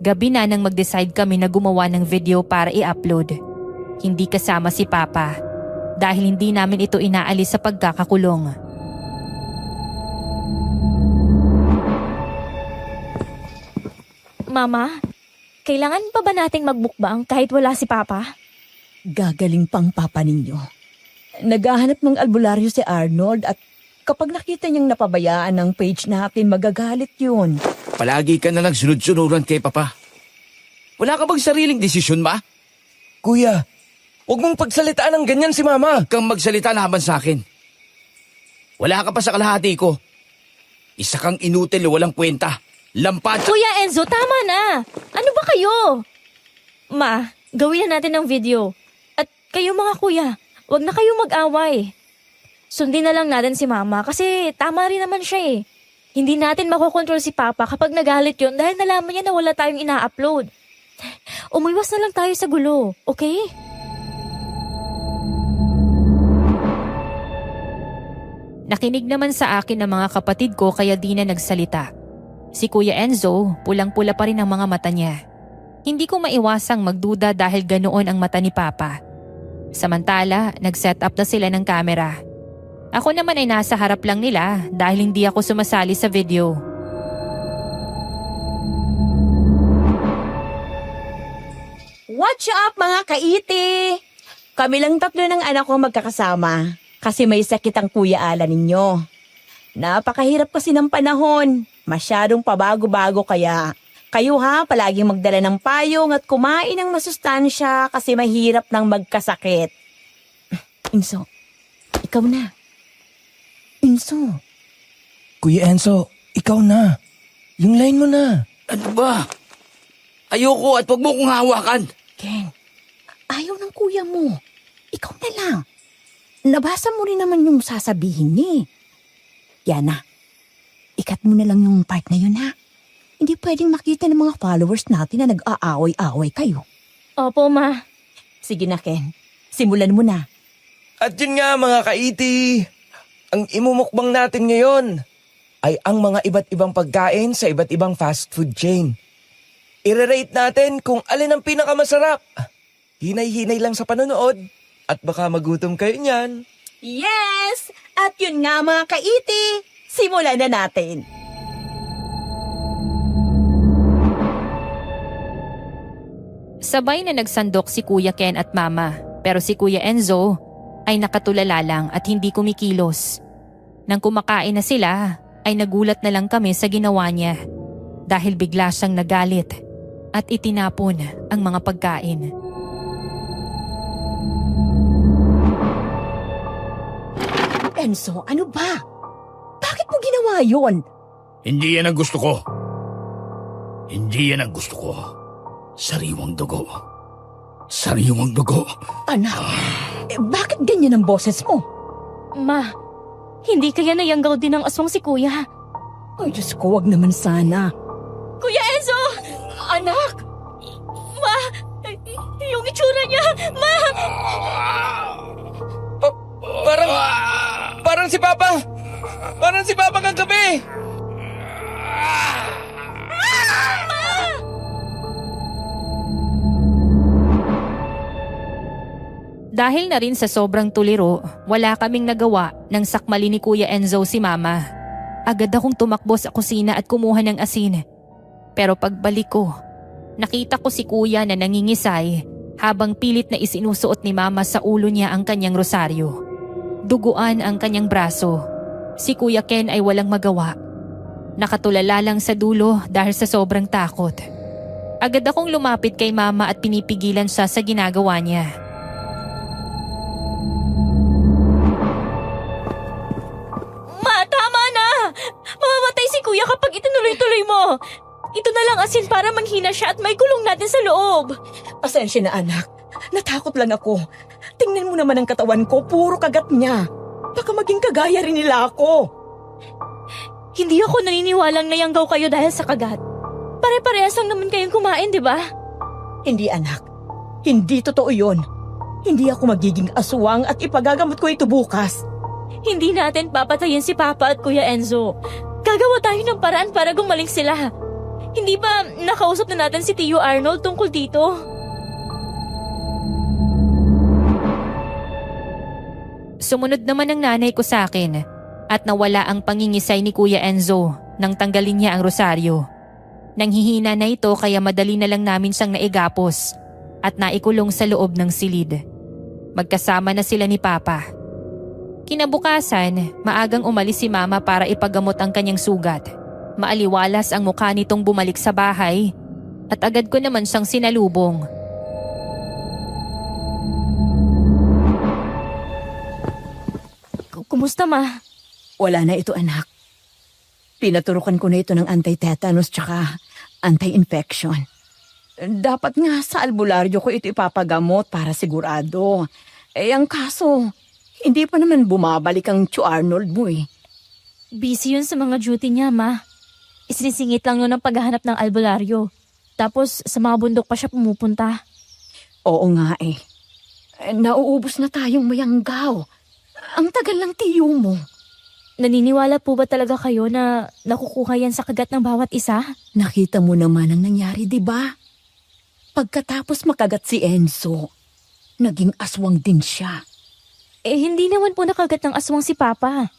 Speaker 4: Gabi na nang mag-decide kami na gumawa ng video para i-upload. Hindi kasama si Papa dahil hindi namin ito inaalis sa pagkakakulong.
Speaker 2: Mama, kailangan pa ba nating magbukbang kahit wala si Papa?
Speaker 5: Gagaling pang papa ninyo. Naghahanap ng albularyo si Arnold at kapag nakita niyang napabayaan ng page natin, magagalit yun.
Speaker 6: Palagi ka na lang sunod-sunuran kay Papa. Wala ka bang sariling desisyon, Ma?
Speaker 3: Kuya, huwag mong pagsalitaan ng ganyan si Mama.
Speaker 6: Huwag kang magsalita laban sa akin. Wala ka pa sa kalahati ko. Isa kang inutil o walang kwenta. Lampat sa...
Speaker 2: Kuya Enzo, tama na! Ano ba kayo? Ma, gawin na natin ng video. At kayo mga kuya, wag na kayong mag-away. Sundin na lang natin si Mama kasi tama rin naman siya eh. Hindi natin makokontrol si Papa kapag nagalit yun dahil nalaman niya na wala tayong ina-upload. Umiwas na lang tayo sa gulo, okay?
Speaker 4: Nakinig naman sa akin ng mga kapatid ko kaya di na nagsalita. Si Kuya Enzo, pulang-pula pa rin ang mga mata niya. Hindi ko maiwasang magduda dahil ganoon ang mata ni Papa. Samantala, nag-set up na sila ng kamera. Ako naman ay nasa harap lang nila dahil hindi ako sumasali sa video.
Speaker 5: What's up mga kaiti? Kami lang tatlo ng anak ko magkakasama kasi may sakit ang Kuya Alan ninyo. Napakahirap kasi ng panahon. Masyadong pabago-bago kaya. Kayo ha, palaging magdala ng payong at kumain ng masustansya kasi mahirap nang magkasakit. Inso, ikaw na. Inso.
Speaker 3: Kuya Enzo, ikaw na. Yung line mo na.
Speaker 6: Ano ba? Ayoko at huwag mo kong hawakan.
Speaker 5: Ken, ayaw ng kuya mo. Ikaw na lang. Nabasa mo rin naman yung sasabihin niya. Yana, ikat mo na lang yung part na yun ha. Hindi pwedeng makita ng mga followers natin na nag-aaway-aaway kayo.
Speaker 2: Opo, Ma.
Speaker 5: Sige na Ken, simulan mo na.
Speaker 3: At yun nga mga kaiti, ang imumukbang natin ngayon ay ang mga iba't ibang pagkain sa iba't ibang fast food chain. I-rate natin kung alin ang pinakamasarap. Hinay-hinay lang sa panonood at baka magutom kayo niyan.
Speaker 5: Yes! At yun nga mga kaiti, simulan na natin.
Speaker 4: Sabay na nagsandok si Kuya Ken at Mama, pero si Kuya Enzo ay nakatulala lang at hindi kumikilos. Nang kumakain na sila, ay nagulat na lang kami sa ginawa niya dahil bigla siyang nagalit at itinapon ang mga pagkain.
Speaker 5: Enzo, ano ba? Bakit mo ginawa yun?
Speaker 6: Hindi yan ang gusto ko. Hindi yan ang gusto ko. Sariwang dugo. Sariwang dugo.
Speaker 5: Anak, bakit ganyan ang boses mo?
Speaker 2: Ma, hindi kaya nayanggaw din ng aswang si Kuya.
Speaker 5: Ay, Diyos ko, wag naman sana.
Speaker 2: Kuya Enzo! Anak! Ma! Yung itsura niya! Ma!
Speaker 3: Parang si Papa! Parang si Papa kagabi!
Speaker 4: Dahil na rin sa sobrang tuliro, wala kaming nagawa nang sakmali ni Kuya Enzo si Mama. Agad akong tumakbo sa kusina at kumuha ng asin. Pero pagbalik ko, nakita ko si kuya na nangingisay habang pilit na isinusuot ni mama sa ulo niya ang kanyang rosaryo. Duguan ang kanyang braso. Si Kuya Ken ay walang magawa. Nakatulala lang sa dulo dahil sa sobrang takot. Agad akong lumapit kay mama at pinipigilan siya sa ginagawa niya.
Speaker 2: Ma, tama na! Mamamatay si kuya kapag itinuloy-tuloy mo. Ito na lang asin para manghina siya at may kulong natin sa loob.
Speaker 5: Pasensya na anak. Natakot lang ako. Tingnan mo naman ang katawan ko, puro kagat niya. Baka maging kagaya rin nila ako.
Speaker 2: Hindi ako naniniwalang nayanggaw kayo dahil sa kagat. Pare-parehas lang naman kayong kumain, di ba?
Speaker 5: Hindi anak. Hindi totoo yon. Hindi ako magiging aswang at ipagagamot ko ito bukas.
Speaker 2: Hindi natin papatayin si Papa at Kuya Enzo. Gagawa tayo ng paraan para gumaling sila. Hindi ba nakausap na natin si Tio Arnold tungkol dito?
Speaker 4: Sumunod naman ang nanay ko sa akin at nawala ang pangingisay ni Kuya Enzo nang tanggalin niya ang rosaryo. Nanghihina na ito kaya madali na lang namin siyang naigapos at naikulong sa loob ng silid. Magkasama na sila ni Papa. Kinabukasan, maagang umalis si Mama para ipagamot ang kanyang sugat. Maaliwalas ang mukha nitong bumalik sa bahay at agad ko naman siyang sinalubong.
Speaker 2: Kumusta, Ma?
Speaker 5: Wala na ito anak. Pinaturukan ko na ito ng anti-tetanus tsaka anti-infection. Dapat nga sa albularyo ko ito ipapagamot para sigurado. Ang kaso, hindi pa naman bumabalik ang Tio Arnold mo eh.
Speaker 2: Busy yun sa mga duty niya, Ma. Isinisingit lang yun ang paghahanap ng albularyo. Tapos sa mga bundok pa siya pumupunta.
Speaker 5: Oo nga eh. Nauubos na tayong mayanggaw. Ang tagal ng tiyo mo.
Speaker 2: Naniniwala po ba talaga kayo na nakukuha yan sa kagat ng bawat isa?
Speaker 5: Nakita mo naman ang nangyari, di ba? Pagkatapos makagat si Enzo, naging aswang din siya.
Speaker 2: Hindi naman po nakagat ng aswang si Papa.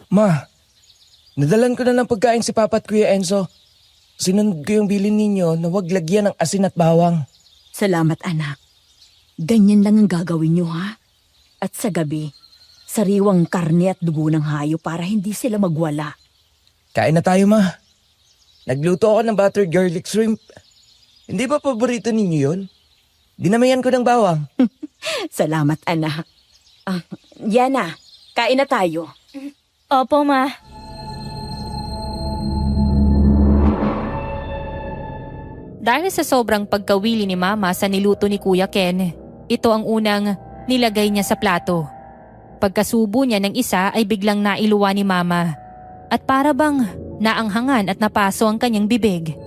Speaker 3: Ma, nadalan ko na ng pagkain si Papa at Kuya Enzo. Sinunod ko yung bilin ninyo na huwag lagyan ng asin at bawang.
Speaker 5: Salamat anak. Ganyan lang ang gagawin niyo ha? At sa gabi, sariwang karne at dugo ng hayo para hindi sila magwala.
Speaker 3: Kain na tayo, Ma. Nagluto ako ng buttered garlic shrimp. Hindi ba paborito ninyo yun? Dinamayan ko ng bawang.
Speaker 5: Salamat anak. Yana, kain na tayo.
Speaker 2: Opo, Ma.
Speaker 4: Dahil sa sobrang pagkawili ni Mama sa niluto ni Kuya Ken, ito ang unang nilagay niya sa plato. Pagkasubo niya ng isa ay biglang nailuwa ni Mama at para bang naanghangan at napaso ang kanyang bibig.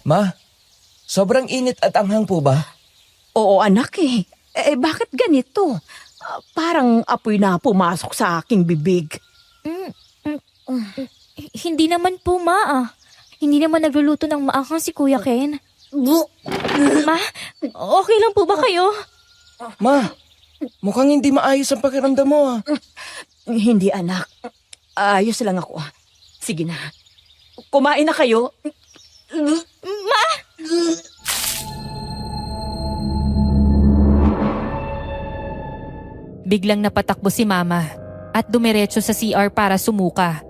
Speaker 3: Ma, sobrang init at anghang po ba?
Speaker 5: Oo anak eh. Bakit ganito? Parang apoy na pumasok sa aking bibig.
Speaker 2: Hindi naman po, Ma. Hindi naman nagluluto ng maanghang si Kuya Ken. Ma, okay lang po ba kayo?
Speaker 3: Ma, mukhang hindi maayos ang pakiramdam mo.
Speaker 5: Hindi anak. Ayos lang ako. Sige na. Kumain na kayo.
Speaker 2: Ma!
Speaker 4: Biglang napatakbo si Mama at dumiretso sa CR para sumuka.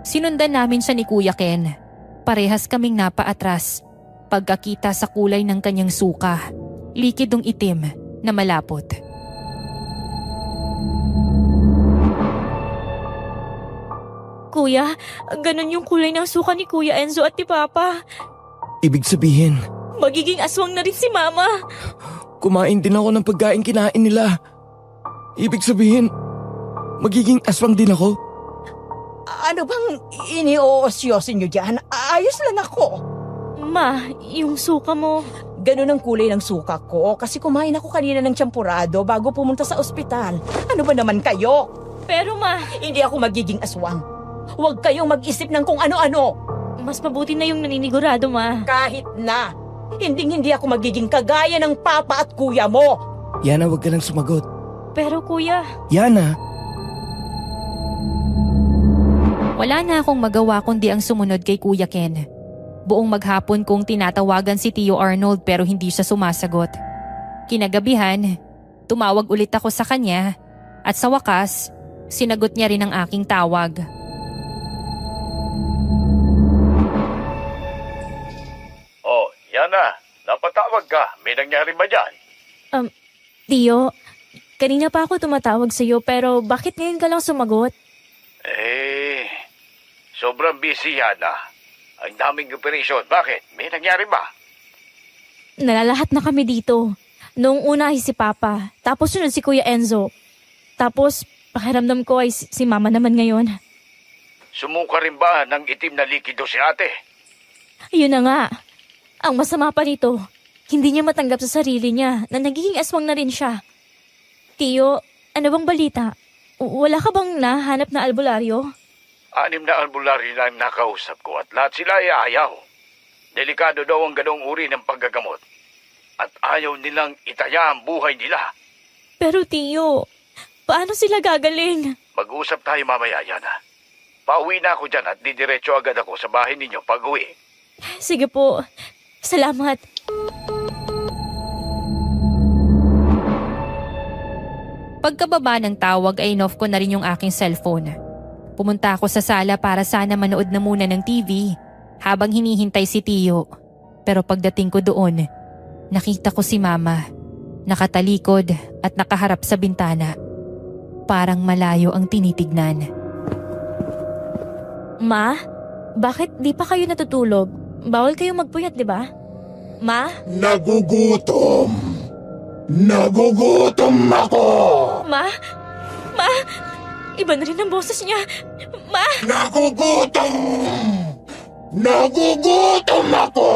Speaker 4: Sinundan namin siya ni Kuya Ken. Parehas kaming napaatras. Pagkakita sa kulay ng kanyang suka, likidong itim na malapot.
Speaker 2: Kuya, ganun yung kulay ng suka ni Kuya Enzo at ni Papa.
Speaker 3: Ibig sabihin,
Speaker 2: Magiging aswang na rin si Mama.
Speaker 3: kumain din ako ng pagkain kinain nila. Ibig sabihin, magiging aswang din ako?
Speaker 5: Ano bang iniosyosin nyo dyan? Ayos lang ako.
Speaker 2: Ma, yung suka mo.
Speaker 5: Ganun ang kulay ng suka ko kasi kumain ako kanina ng champurado bago pumunta sa ospital. Ano ba naman kayo?
Speaker 2: Pero Ma,
Speaker 5: Hindi ako magiging aswang. Huwag kayong mag-isip ng kung ano-ano.
Speaker 2: mas mabuti na yung naninigurado, Ma.
Speaker 5: Kahit na. Hindi ako magiging kagaya ng papa at kuya mo.
Speaker 3: Yana, huwag ka nang sumagot.
Speaker 2: Pero kuya,
Speaker 3: Yana,
Speaker 4: Wala na akong magawa kundi ang sumunod kay Kuya Ken. Buong maghapon kong tinatawagan si Tio Arnold pero hindi siya sumasagot. Kinagabihan, tumawag ulit ako sa kanya at sa wakas, sinagot niya rin ang aking tawag.
Speaker 6: Oh, Yana, napatawag ka. May nangyari ba dyan?
Speaker 2: Tio, kanina pa ako tumatawag sa'yo pero bakit ngayon ka lang sumagot?
Speaker 6: Sobrang busy, Yana. Ang daming operasyon. Bakit? May nangyari ba?
Speaker 2: Nalalahat na kami dito. Noong una ay si Papa, tapos sunod si Kuya Enzo. Tapos pakiramdam ko ay si Mama naman ngayon.
Speaker 6: Sumuka rin ba ng itim na likido si ate?
Speaker 2: Yun na nga. Ang masama pa nito, hindi niya matanggap sa sarili niya na nagiging aswang na rin siya. Tio, ano bang balita? Wala ka bang nahanap na albularyo?
Speaker 6: 6 na albularyo na ang nakausap ko at lahat sila ay ayaw. Delikado daw ang ganong uri ng paggagamot. At ayaw nilang itaya ang buhay nila.
Speaker 2: Pero Tio, paano sila gagaling?
Speaker 6: Mag-usap tayo mamaya, Yana. Pauwi na ako dyan at didiretso agad ako sa bahay ninyo pag-uwi.
Speaker 2: Sige po, salamat.
Speaker 4: Pagkababa ng tawag ay in-off ko na rin yung aking cellphone. Pumunta ako sa sala para sana manood na muna ng TV habang hinihintay si Tio. Pero pagdating ko doon, nakita ko si Mama, nakatalikod at nakaharap sa bintana. Parang malayo ang tinitignan.
Speaker 2: Ma, bakit di pa kayo natutulog? Bawal kayong magpuyat, di ba? Ma?
Speaker 7: Nagugutom. Nagugutom ako.
Speaker 2: Ma? Ma? Iba na rin ang boses niya. Ma?
Speaker 7: Nagugutom. Nagugutom ako.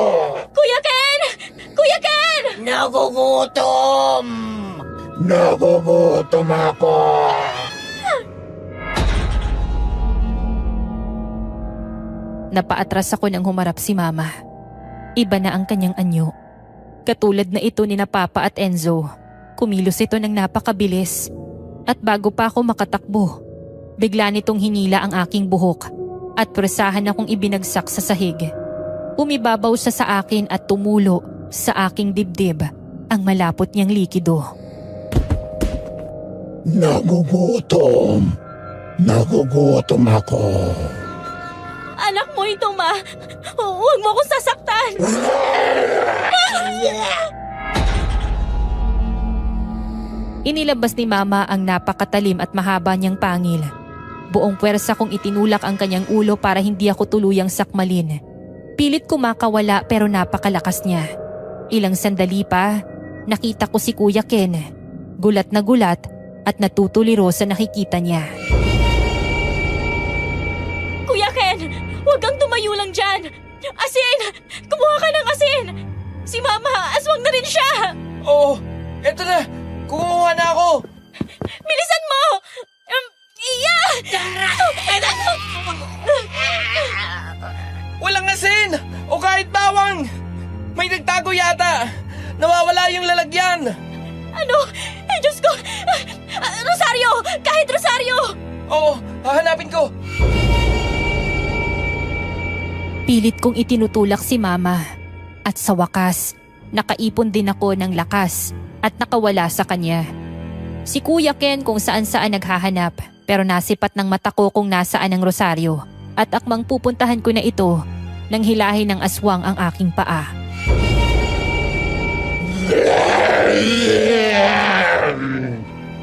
Speaker 2: Kuya Ken! Kuya Ken!
Speaker 5: Nagugutom!
Speaker 7: Nagugutom ako.
Speaker 4: Napaatras ako nang humarap si Mama. Iba na ang kanyang anyo. Katulad na ito ni na Papa at Enzo. Kumilos ito ng napakabilis. At bago pa ako makatakbo, bigla nitong hinila ang aking buhok at presahan akong ibinagsak sa sahig. Umibabaw siya sa akin at tumulo sa aking dibdib ang malapot niyang likido.
Speaker 7: Nagugutom. Nagugutom ako.
Speaker 2: Anak mo ito, Ma. Huwag mo akong sasaktan.
Speaker 4: Inilabas ni Mama ang napakatalim at mahaba niyang pangil. Buong puwersa kong itinulak ang kanyang ulo para hindi ako tuluyang sakmalin. Pilit ko makawala pero napakalakas niya. Ilang sandali pa, nakita ko si Kuya Ken. Gulat na gulat at natutuliro sa nakikita niya.
Speaker 2: Kuya Ken, huwag kang tumayo lang dyan. Asin! Kumuha ka ng asin! Si Mama, aswang na rin siya!
Speaker 3: oo, eto na. Kumuha na ako.
Speaker 2: Bilisan mo! Iya!
Speaker 3: Walang asin o kahit bawang. May nagtago yata. Nawawala yung lalagyan.
Speaker 2: Ano? Eh, Diyos ko! Rosario! Kahit Rosario!
Speaker 3: Oo, hahanapin ko.
Speaker 4: Pilit kong itinutulak si Mama. At sa wakas, nakaipon din ako ng lakas at nakawala sa kanya. Si Kuya Ken kung saan-saan naghahanap pero nasipat ng mata ko kung nasaan ang Rosario at akmang pupuntahan ko na ito nang hilahin ng aswang ang aking paa.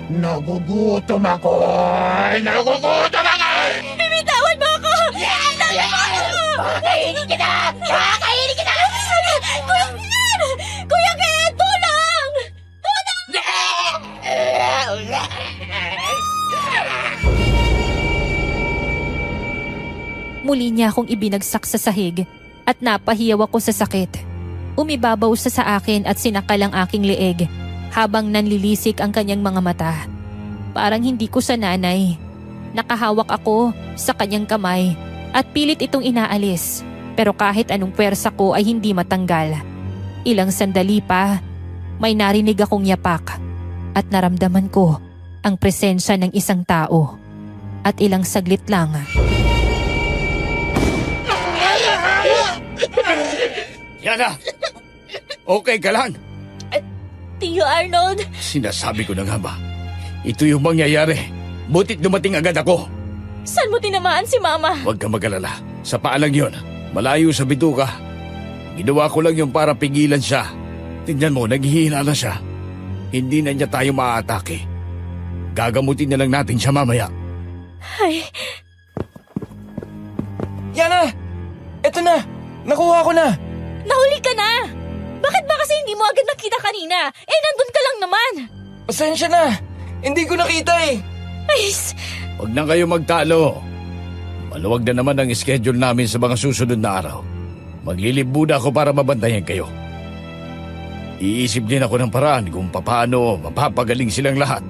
Speaker 7: Nagugutom ako. Nagugutom ako.
Speaker 2: Bibitawan mo ako! Bibitawan mo ako!
Speaker 5: Kakainin kita! Kakainin kita!
Speaker 2: Kuya Ken! Kuya Ken! Tulong!
Speaker 4: Muli niya akong ibinagsak sa sahig at napahiyaw ako sa sakit. Umibabaw siya sa akin at sinakal ang aking leeg habang nanlilisik ang kanyang mga mata. Parang hindi ko sa nanay. Nakahawak ako sa kanyang kamay at pilit itong inaalis. Pero kahit anong pwersa ko ay hindi matanggal. Ilang sandali pa, may narinig akong yapak at naramdaman ko ang presensya ng isang tao. At ilang saglit lang,
Speaker 6: Yana! Okay ka lang?
Speaker 2: Tio Arnold!
Speaker 6: Sinasabi ko na nga ba? Ito yung mangyayari. Butit dumating agad ako.
Speaker 2: Saan mo tinamaan si Mama?
Speaker 6: Huwag kang mag-alala. Sa paa lang yun. Malayo sa bituka. Ginawa ko lang yung para pigilan siya. Tingnan mo, naghihina na siya. Hindi na niya tayo maaatake. Gagamutin na lang natin siya mamaya.
Speaker 2: Ay,
Speaker 3: Yana! Eto na! Nakuha ko na!
Speaker 2: nahuli ka na! Bakit ba kasi hindi mo agad nakita kanina? Eh, nandun ka lang naman!
Speaker 3: Pasensya na! Hindi ko nakita eh!
Speaker 2: Ay,
Speaker 6: Huwag na kayo magtalo. Maluwag na naman ang schedule namin sa mga susunod na araw. Maglilib muna ako para mabantayan kayo. Iisip din ako ng paraan kung paano mapapagaling silang lahat.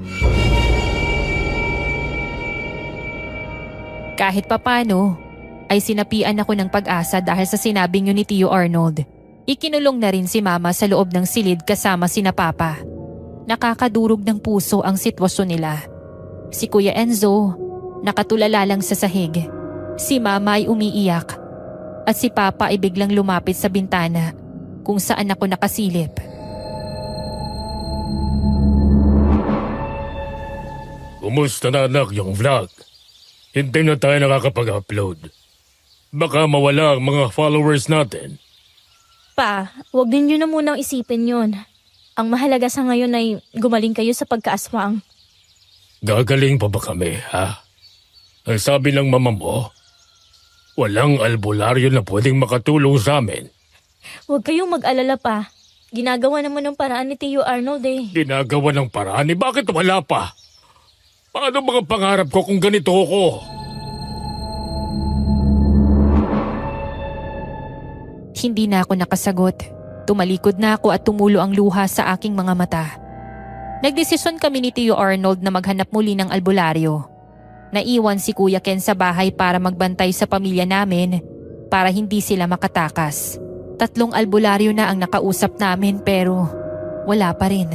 Speaker 4: kahit papano, ay sinapian ako ng pag-asa dahil sa sinabing yun ni Tio Arnold. Ikinulong na rin si Mama sa loob ng silid kasama sina Papa. Nakakadurog ng puso ang sitwasyon nila. Si Kuya Enzo, nakatulala lang sa sahig. Si Mama ay umiiyak. At si Papa ay biglang lumapit sa bintana kung saan ako nakasilip.
Speaker 1: Kumusta na anak yung vlog? Hindi na tayo nakakapag-upload. Baka mawala ang mga followers natin.
Speaker 2: Pa, huwag din nyo na munang isipin yun. Ang mahalaga sa ngayon ay gumaling kayo sa pagkaaswang.
Speaker 1: Gagaling pa ba kami, ha? Ang sabi ng mama mo, walang albularyo na pwedeng makatulong sa amin.
Speaker 2: Huwag kayong mag-alala pa. Ginagawa naman ng paraan ni Tio Arnold eh.
Speaker 1: Ginagawa ng paraan, bakit wala pa? Paano mga pangarap ko kung ganito ako?
Speaker 4: Hindi na ako nakasagot. Tumalikod na ako at tumulo ang luha sa aking mga mata. Nagdesisyon kami ni Tio Arnold na maghanap muli ng albularyo. Naiwan si Kuya Ken sa bahay para magbantay sa pamilya namin para hindi sila makatakas. 3 albularyo na ang nakausap namin pero wala pa rin.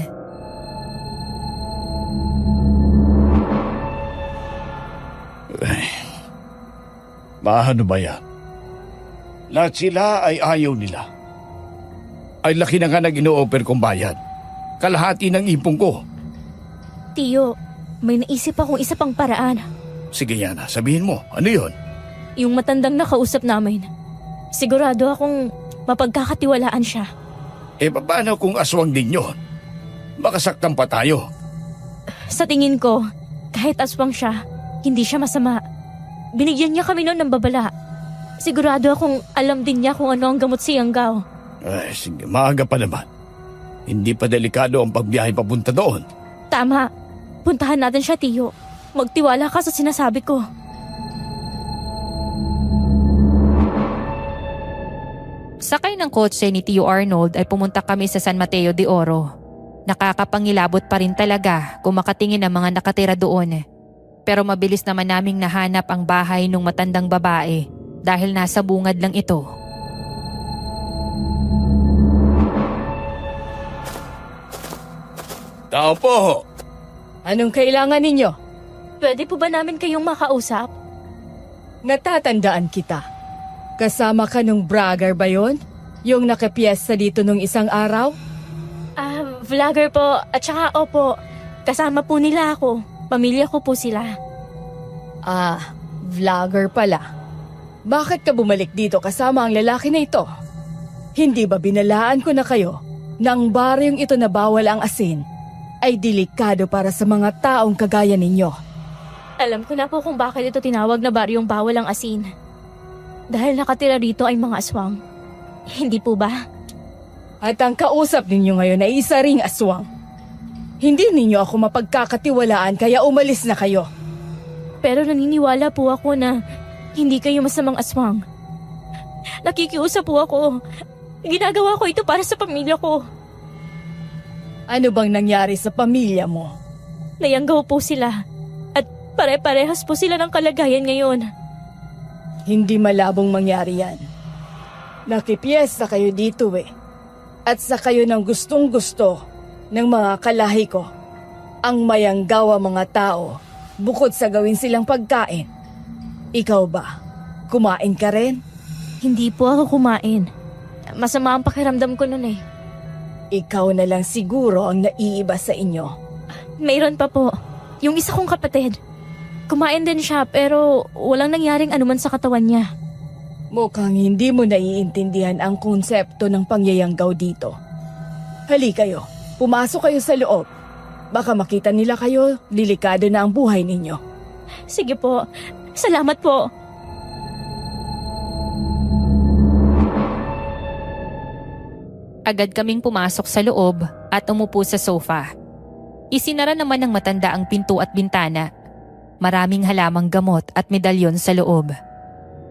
Speaker 6: Paano ba yan? Lahat sila ay ayaw nila. Ay laki na nga nang ino-offer kong bayad. Kalahati ng ipong ko.
Speaker 2: Tio, may naisip akong isa pang paraan.
Speaker 6: Sige Yana, sabihin mo, ano yun?
Speaker 2: Yung matandang nakausap namin. Sigurado akong mapagkakatiwalaan siya.
Speaker 6: Eh paano kung aswang din yun? Makasaktan pa tayo.
Speaker 2: Sa tingin ko, kahit aswang siya, hindi siya masama. Binigyan niya kami noon ng babala. Sigurado akong alam din niya kung ano ang gamot si Yanggao.
Speaker 6: Ay, sige, maaga pa naman. Hindi pa delikado ang pagbiyahe papunta doon.
Speaker 2: Tama. Puntahan natin siya, Tio. Magtiwala ka sa sinasabi ko.
Speaker 4: Sakay ng kotse ni Tio Arnold ay pumunta kami sa San Mateo de Oro. Nakakapangilabot pa rin talaga kung makatingin ang mga nakatira doon. Pero mabilis naman naming nahanap ang bahay ng matandang babae dahil nasa bungad lang ito.
Speaker 6: Tao po!
Speaker 8: Anong kailangan ninyo?
Speaker 2: Pwede po ba namin kayong makausap?
Speaker 8: Natatandaan kita. Kasama ka nung bragger ba yon? Yung nakapiyesta dito nung isang araw?
Speaker 2: Vlogger po. At saka opo, kasama po nila ako. Pamilya ko po sila.
Speaker 8: Vlogger pala. Bakit ka bumalik dito kasama ang lalaki na ito? Hindi ba binalaan ko na kayo nang baryong ito na bawal ang asin ay delikado para sa mga taong kagaya ninyo?
Speaker 2: Alam ko na po kung bakit ito tinawag na baryong bawal ang asin. Dahil nakatira rito ay mga aswang. Hindi po ba?
Speaker 8: At ang kausap ninyo ngayon ay isa ring aswang. Hindi ninyo ako mapagkakatiwalaan kaya umalis na kayo.
Speaker 2: Pero naniniwala po ako na hindi kayo masamang aswang. Nakikiusap po ako. Ginagawa ko ito para sa pamilya ko.
Speaker 8: Ano bang nangyari sa pamilya mo?
Speaker 2: Nayanggaw po sila. At pare-parehas po sila ng kalagayan ngayon.
Speaker 8: Hindi malabong mangyari yan. Nakipiyesta kayo dito eh. At sa kayo ng gustong-gusto ng mga kalahi ko. Ang mayanggawa mga tao, bukod sa gawin silang pagkain. Ikaw ba? Kumain ka rin?
Speaker 2: Hindi po ako kumain. Masama ang pakiramdam ko nun eh.
Speaker 8: Ikaw na lang siguro ang naiiba sa inyo.
Speaker 2: Mayroon pa po. Yung isa kong kapatid. Kumain din siya pero walang nangyaring anuman sa katawan niya.
Speaker 8: Mukhang hindi mo naiintindihan ang konsepto ng pangyayanggaw dito. Hali kayo, pumasok kayo sa loob. Baka makita nila kayo, delikado na ang buhay ninyo.
Speaker 2: Sige po. Salamat po.
Speaker 4: Agad kaming pumasok sa loob at umupo sa sofa. Isinara naman ng matanda ang pinto at bintana. Maraming halamang gamot at medalyon sa loob.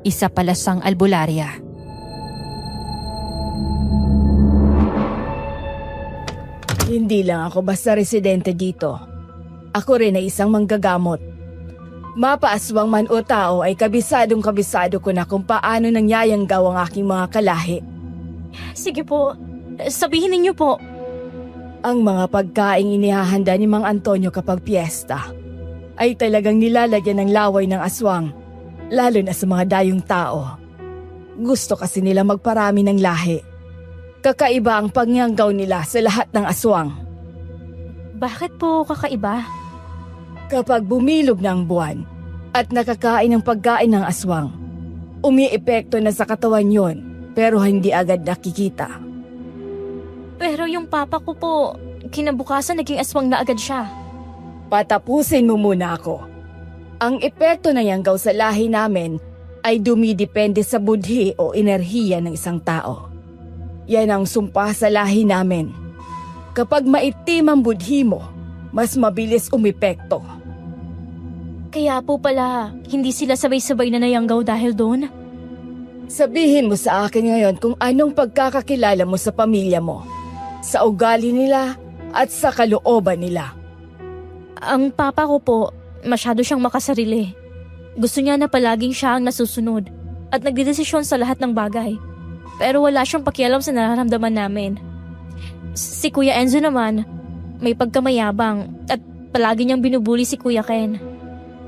Speaker 4: Isa pala siyang albularya.
Speaker 8: Hindi lang ako basta residente dito. Ako rin ay isang manggagamot. Mapaaswang man o tao ay kabisado ko na kung paano nangyayanggaw ang aking mga kalahi.
Speaker 2: Sige po. Sabihin ninyo po.
Speaker 8: Ang mga pagkaing inihahanda ni Mang Antonio kapag piyesta ay talagang nilalagyan ng laway ng aswang, lalo na sa mga dayong tao. Gusto kasi nila magparami ng lahi. Kakaiba ang pangyanggaw nila sa lahat ng aswang.
Speaker 2: Bakit po kakaiba?
Speaker 8: Kapag bumilog na ang buwan at nakakain ng pagkain ng aswang, umiepekto na sa katawan yon pero hindi agad nakikita.
Speaker 2: Pero yung papa ko po, kinabukasan naging aswang na agad siya.
Speaker 8: Patapusin mo muna ako. Ang epekto ng yanggaw sa lahi namin ay dumidepende sa budhi o enerhiya ng isang tao. Yan ang sumpa sa lahi namin. Kapag maitim ang budhi mo, mas mabilis umepekto.
Speaker 2: Kaya po pala, hindi sila sabay-sabay na nayanggaw dahil doon?
Speaker 8: Sabihin mo sa akin ngayon kung anong pagkakakilala mo sa pamilya mo, sa ugali nila at sa kalooban nila.
Speaker 2: Ang papa ko po, masyado siyang makasarili. Gusto niya na palaging siya ang nasusunod at nagdedesisyon sa lahat ng bagay. Pero wala siyang pakialam sa nararamdaman namin. Si Kuya Enzo naman, may pagkamayabang at palagi niyang binubuli si Kuya Ken.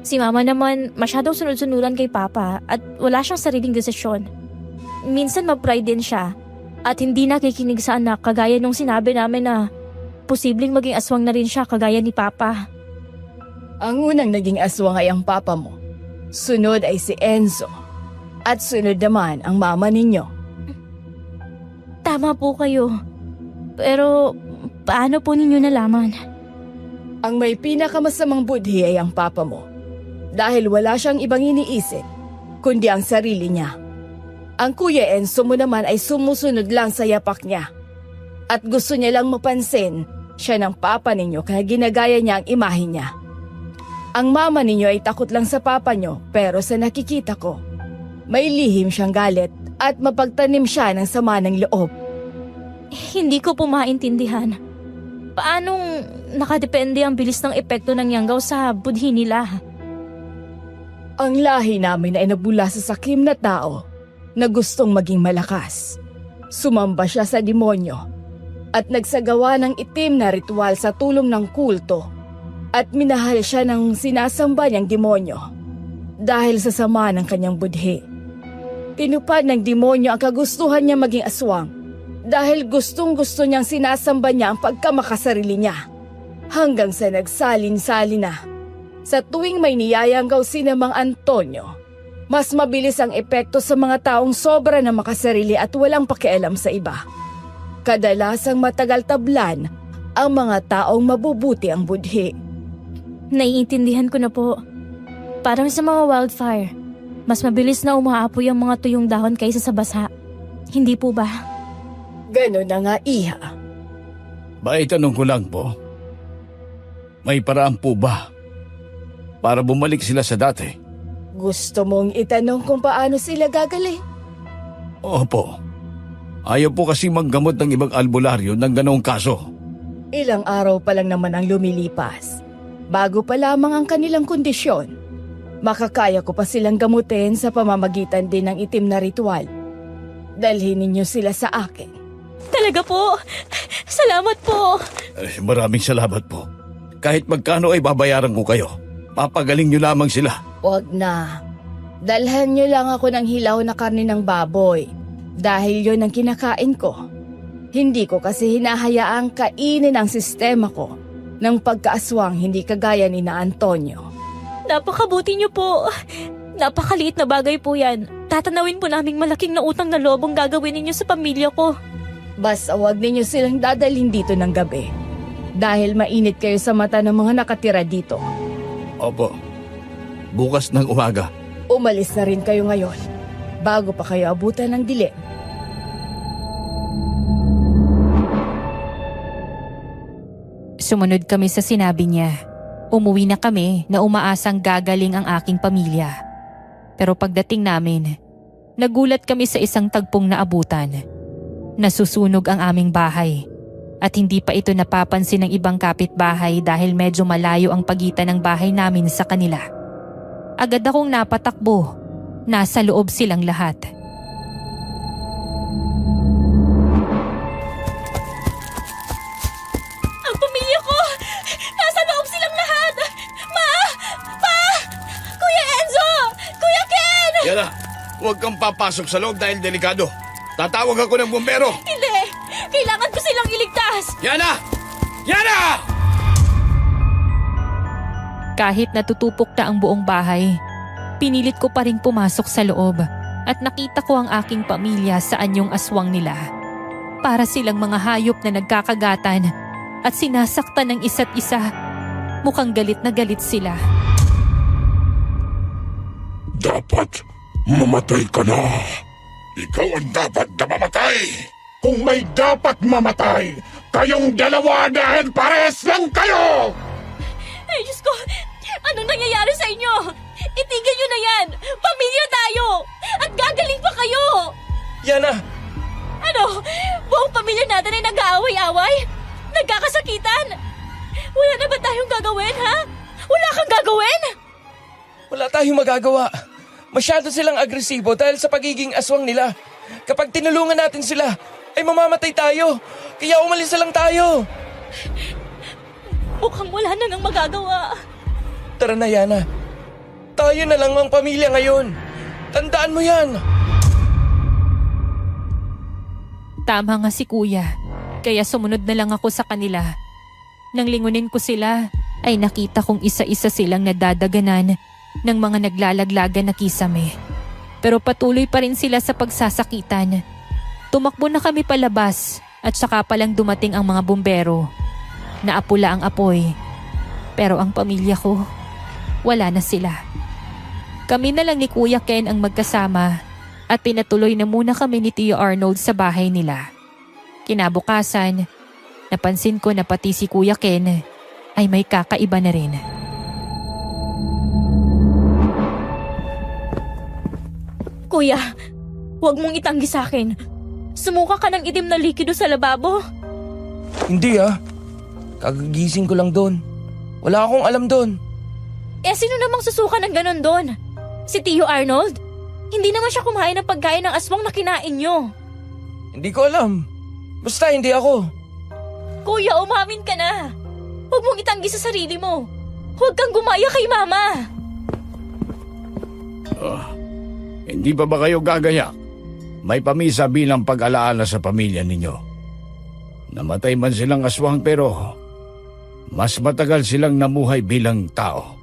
Speaker 2: Si Mama naman, masyadong sunod-sunuran kay Papa at wala siyang sariling desisyon. Minsan mag-pride din siya at hindi nakikinig sa anak kagaya nung sinabi namin na posibleng maging aswang na rin siya kagaya ni Papa.
Speaker 8: Ang unang naging aswang ay ang papa mo. Sunod ay si Enzo. At sunod naman ang mama ninyo.
Speaker 2: Tama po kayo. Pero paano po ninyo nalaman?
Speaker 8: Ang may pinakamasamang budhi ay ang papa mo. Dahil wala siyang ibang iniisip, kundi ang sarili niya. Ang Kuya Enzo mo naman ay sumusunod lang sa yapak niya. At gusto niya lang mapansin, siya ng papa ninyo kaya ginagaya niya ang imahe niya. Ang mama ninyo ay takot lang sa papa niyo pero sa nakikita ko, may lihim siyang galit at mapagtanim siya ng sama ng loob.
Speaker 2: Hindi ko po maintindihan. Paanong nakadepende ang bilis ng epekto ng yanggaw sa budhi nila?
Speaker 8: Ang lahi namin ay nabula sa sakim na tao na gustong maging malakas. Sumamba siya sa demonyo at nagsagawa ng itim na ritual sa tulong ng kulto at minahal siya ng sinasamba niyang demonyo dahil sa sama ng kanyang budhi. Tinupad ng demonyo ang kagustuhan niya maging aswang dahil gustong-gusto niyang sinasamba niya ang pagkamakasarili niya hanggang sa nagsalin-sali na. Sa tuwing may niyayanggaw si Mang Antonio, mas mabilis ang epekto sa mga taong sobra na makasarili at walang pakialam sa iba. Kadalasang matagal tablan ang mga taong mabubuti ang budhi.
Speaker 2: Naiintindihan ko na po. Parang sa mga wildfire, mas mabilis na umaapoy ang mga tuyong dahon kaysa sa basa. Hindi po ba?
Speaker 8: Ganon na nga, Iha.
Speaker 6: Maitanong ko lang po, may paraan po ba para bumalik sila sa dati?
Speaker 8: Gusto mong itanong kung paano sila gagaling?
Speaker 6: Opo. Ayaw po kasi maggamot ng ibang albularyo ng ganoong kaso.
Speaker 8: Ilang araw pa lang naman ang lumilipas. Bago pa lamang ang kanilang kondisyon. Makakaya ko pa silang gamutin sa pamamagitan din ng itim na ritual. Dalhin ninyo sila sa akin.
Speaker 2: Talaga po? Salamat po!
Speaker 6: Maraming salamat po. Kahit magkano ay babayaran ko kayo. Papagaling nyo lamang sila.
Speaker 8: Huwag na. Dalhan niyo lang ako ng hilaw na karne ng baboy. Dahil yon ang kinakain ko. Hindi ko kasi hinahayaang kainin ang sistema ko ng pagkaaswang hindi kagaya ni na Antonio.
Speaker 2: Napakabuti niyo po. Napakaliit na bagay po yan. Tatanawin po naming malaking na utang na loob ang gagawin ninyo sa pamilya ko.
Speaker 8: Basta wag ninyo silang dadalhin dito ng gabi. Dahil mainit kayo sa mata ng mga nakatira dito.
Speaker 6: Opo. Bukas ng umaga.
Speaker 8: Umalis na rin kayo ngayon. Bago pa kayo abutan ng dilim.
Speaker 4: Sumunod kami sa sinabi niya. Umuwi na kami na umaasang gagaling ang aking pamilya. Pero pagdating namin, nagulat kami sa isang tagpong naabutan. Nasusunog ang aming bahay. At hindi pa ito napapansin ng ibang kapitbahay dahil medyo malayo ang pagitan ng bahay namin sa kanila. Agad akong napatakbo. Nasa loob silang lahat.
Speaker 2: Ang pamilya ko! Nasa loob silang lahat! Ma! Pa! Kuya Enzo! Kuya Ken!
Speaker 6: Yana, huwag kang papasok sa loob dahil delikado. Tatawag ako ng bumbero.
Speaker 2: Hindi! Kailangan ko silang iligtas!
Speaker 6: Yana! Yana!
Speaker 4: Kahit natutupok na ang buong bahay, pinilit ko pa rin pumasok sa loob at nakita ko ang aking pamilya sa anyong aswang nila. Para silang mga hayop na nagkakagatan at sinasaktan ng isa't isa. Mukhang galit na galit sila.
Speaker 7: Dapat mamatay ka na. Ikaw ang dapat na mamatay. Kung may dapat mamatay, kayong dalawa dahil pares lang kayo!
Speaker 2: Ay, Diyos ko! Anong nangyayari sa inyo? Itigil nyo na yan! Pamilya tayo! At gagaling pa kayo!
Speaker 3: Yana,
Speaker 2: Ano? Buong pamilya natin ay nag-aaway-away? Nagkakasakitan? Wala na ba tayong gagawin, ha? Wala kang gagawin?
Speaker 3: wala tayong magagawa. Masyado silang agresibo dahil sa pagiging aswang nila. Kapag tinulungan natin sila, ay mamamatay tayo. Kaya umalis na lang tayo.
Speaker 2: Mukhang wala na nang magagawa.
Speaker 3: Tara na, Yana. Tayo na lang ang pamilya ngayon. Tandaan mo yan.
Speaker 4: Tama nga si kuya, kaya sumunod na lang ako sa kanila. Nang lingunin ko sila, ay nakita kong isa-isa silang nadadaganan ng mga naglalaglagan na kisame. Pero patuloy pa rin sila sa pagsasakitan. Tumakbo na kami palabas at saka palang dumating ang mga bumbero. Naapula ang apoy. Pero ang pamilya ko, wala na sila. Kami na lang ni Kuya Ken ang magkasama at pinatuloy na muna kami ni Tio Arnold sa bahay nila. Kinabukasan, napansin ko na pati si Kuya Ken ay may kakaiba na rin.
Speaker 2: Kuya, huwag mong itanggi sa akin. Sumuka ka ng itim na likido sa lababo.
Speaker 3: Hindi Kagagising ko lang doon. Wala akong alam doon.
Speaker 2: Sino namang susuka ng ganon doon? Si Tio Arnold? Hindi naman siya kumain ng pagkain ng aswang na kinain nyo.
Speaker 3: Hindi ko alam. Basta hindi ako.
Speaker 2: Kuya, umamin ka na. Huwag mong itanggi sa sarili mo. Huwag kang gumaya kay Mama.
Speaker 6: Hindi pa ba kayo gagayak? May pamisa bilang pag-alaala sa pamilya ninyo. Namatay man silang aswang pero mas matagal silang namuhay bilang tao.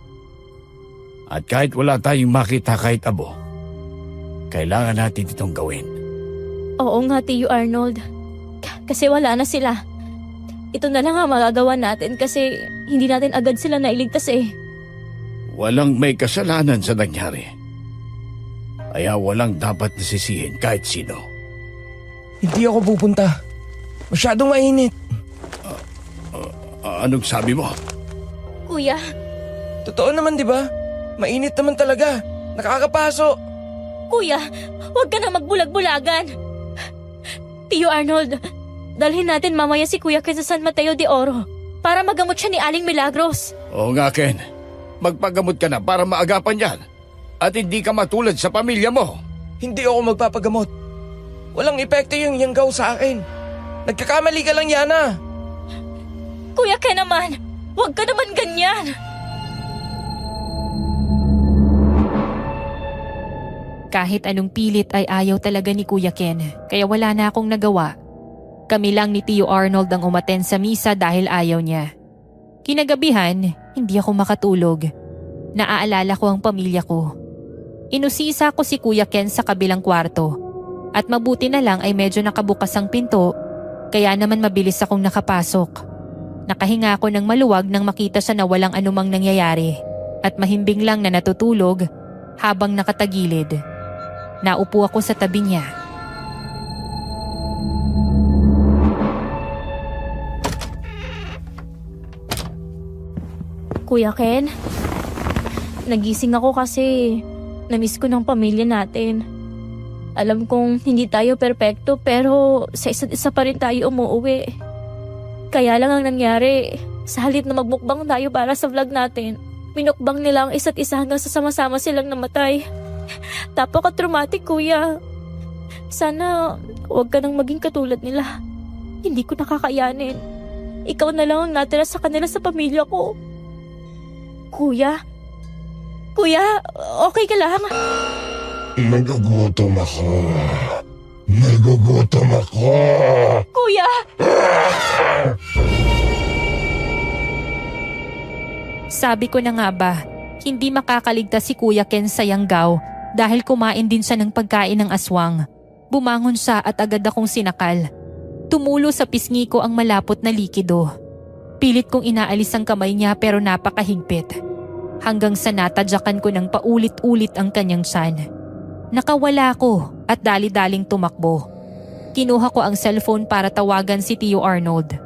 Speaker 6: At kahit wala tayong makita kahit abo, kailangan natin itong gawin.
Speaker 2: Oo nga, Tio Arnold. Kasi wala na sila. Ito na lang ang magagawa natin kasi hindi natin agad sila nailigtas eh.
Speaker 6: Walang may kasalanan sa nangyari. Kaya walang dapat nasisihin kahit sino.
Speaker 3: Hindi ako pupunta. Masyadong mainit.
Speaker 6: Anong sabi mo?
Speaker 2: Kuya,
Speaker 3: Totoo naman, di ba? Mainit naman talaga. Nakakapaso.
Speaker 2: Kuya, huwag ka na magbulag-bulagan. Tio Arnold, dalhin natin mamaya si Kuya Ken sa San Mateo de Oro para magamot siya ni Aling Milagros.
Speaker 6: Oo nga, Ken. Magpagamot ka na para maagapan yan. At hindi ka matulad sa pamilya mo.
Speaker 3: Hindi ako magpapagamot. Walang epekto yung yanggaw sa akin. Nagkakamali ka lang, Yana.
Speaker 2: Kuya Ken naman, Huwag ka naman ganyan!
Speaker 4: Kahit anong pilit ay ayaw talaga ni Kuya Ken, kaya wala na akong nagawa. Kami lang ni Tio Arnold ang umaten sa misa dahil ayaw niya. Kinagabihan, hindi ako makatulog. Naaalala ko ang pamilya ko. Inusisa ko si Kuya Ken sa kabilang kwarto. At mabuti na lang ay medyo nakabukas ang pinto, kaya naman mabilis akong nakapasok. Nakahinga ako ng maluwag nang makita siya na walang anumang nangyayari at mahimbing lang na natutulog habang nakatagilid. Naupo ako sa tabi niya.
Speaker 2: Kuya Ken, nagising ako kasi namiss ko ng pamilya natin. Alam kong hindi tayo perpekto pero sa isa't isa pa rin tayo umuwi. Kaya lang ang nangyari, sa halip na magmukbang tayo para sa vlog natin, minukbang nila ang isa't isa hanggang sa sama-sama silang namatay. Napaka-traumatic, kuya. Sana huwag ka nang maging katulad nila. Hindi ko nakakayanin. Ikaw na lang ang natira sa kanila sa pamilya ko. Kuya? Kuya, okay ka lang?
Speaker 7: Nagugutom ako. Nagugutom ako.
Speaker 2: Kuya!
Speaker 4: Sabi ko na nga ba, hindi makakaligtas si Kuya Ken sa Yanggaw dahil kumain din siya ng pagkain ng aswang. Bumangon siya at agad akong sinakal. Tumulo sa pisngi ko ang malapot na likido. Pilit kong inaalis ang kamay niya pero napakahigpit. Hanggang sa natadyakan ko ng paulit-ulit ang kanyang tiyan. Nakawala ko at dali-daling tumakbo. Kinuha ko ang cellphone para tawagan si Tio Arnold.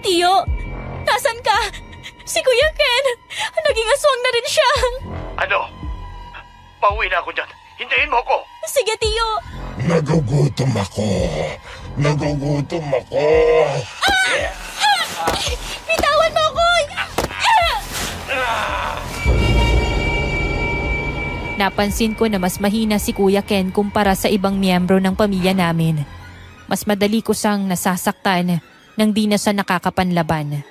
Speaker 2: Tio, nasan ka? Si Kuya Ken, naging aswang na rin siya.
Speaker 9: Ano? Pauwi na ako dyan. Hintayin mo ako.
Speaker 2: Sige, Tio.
Speaker 7: Nagugutom ako. Nagugutom ako.
Speaker 2: Bitawan mo ako!
Speaker 4: Napansin ko na mas mahina si Kuya Ken kumpara sa ibang miyembro ng pamilya namin. Mas madali ko siyang nasasaktan nang di na siya nakakapanlaban.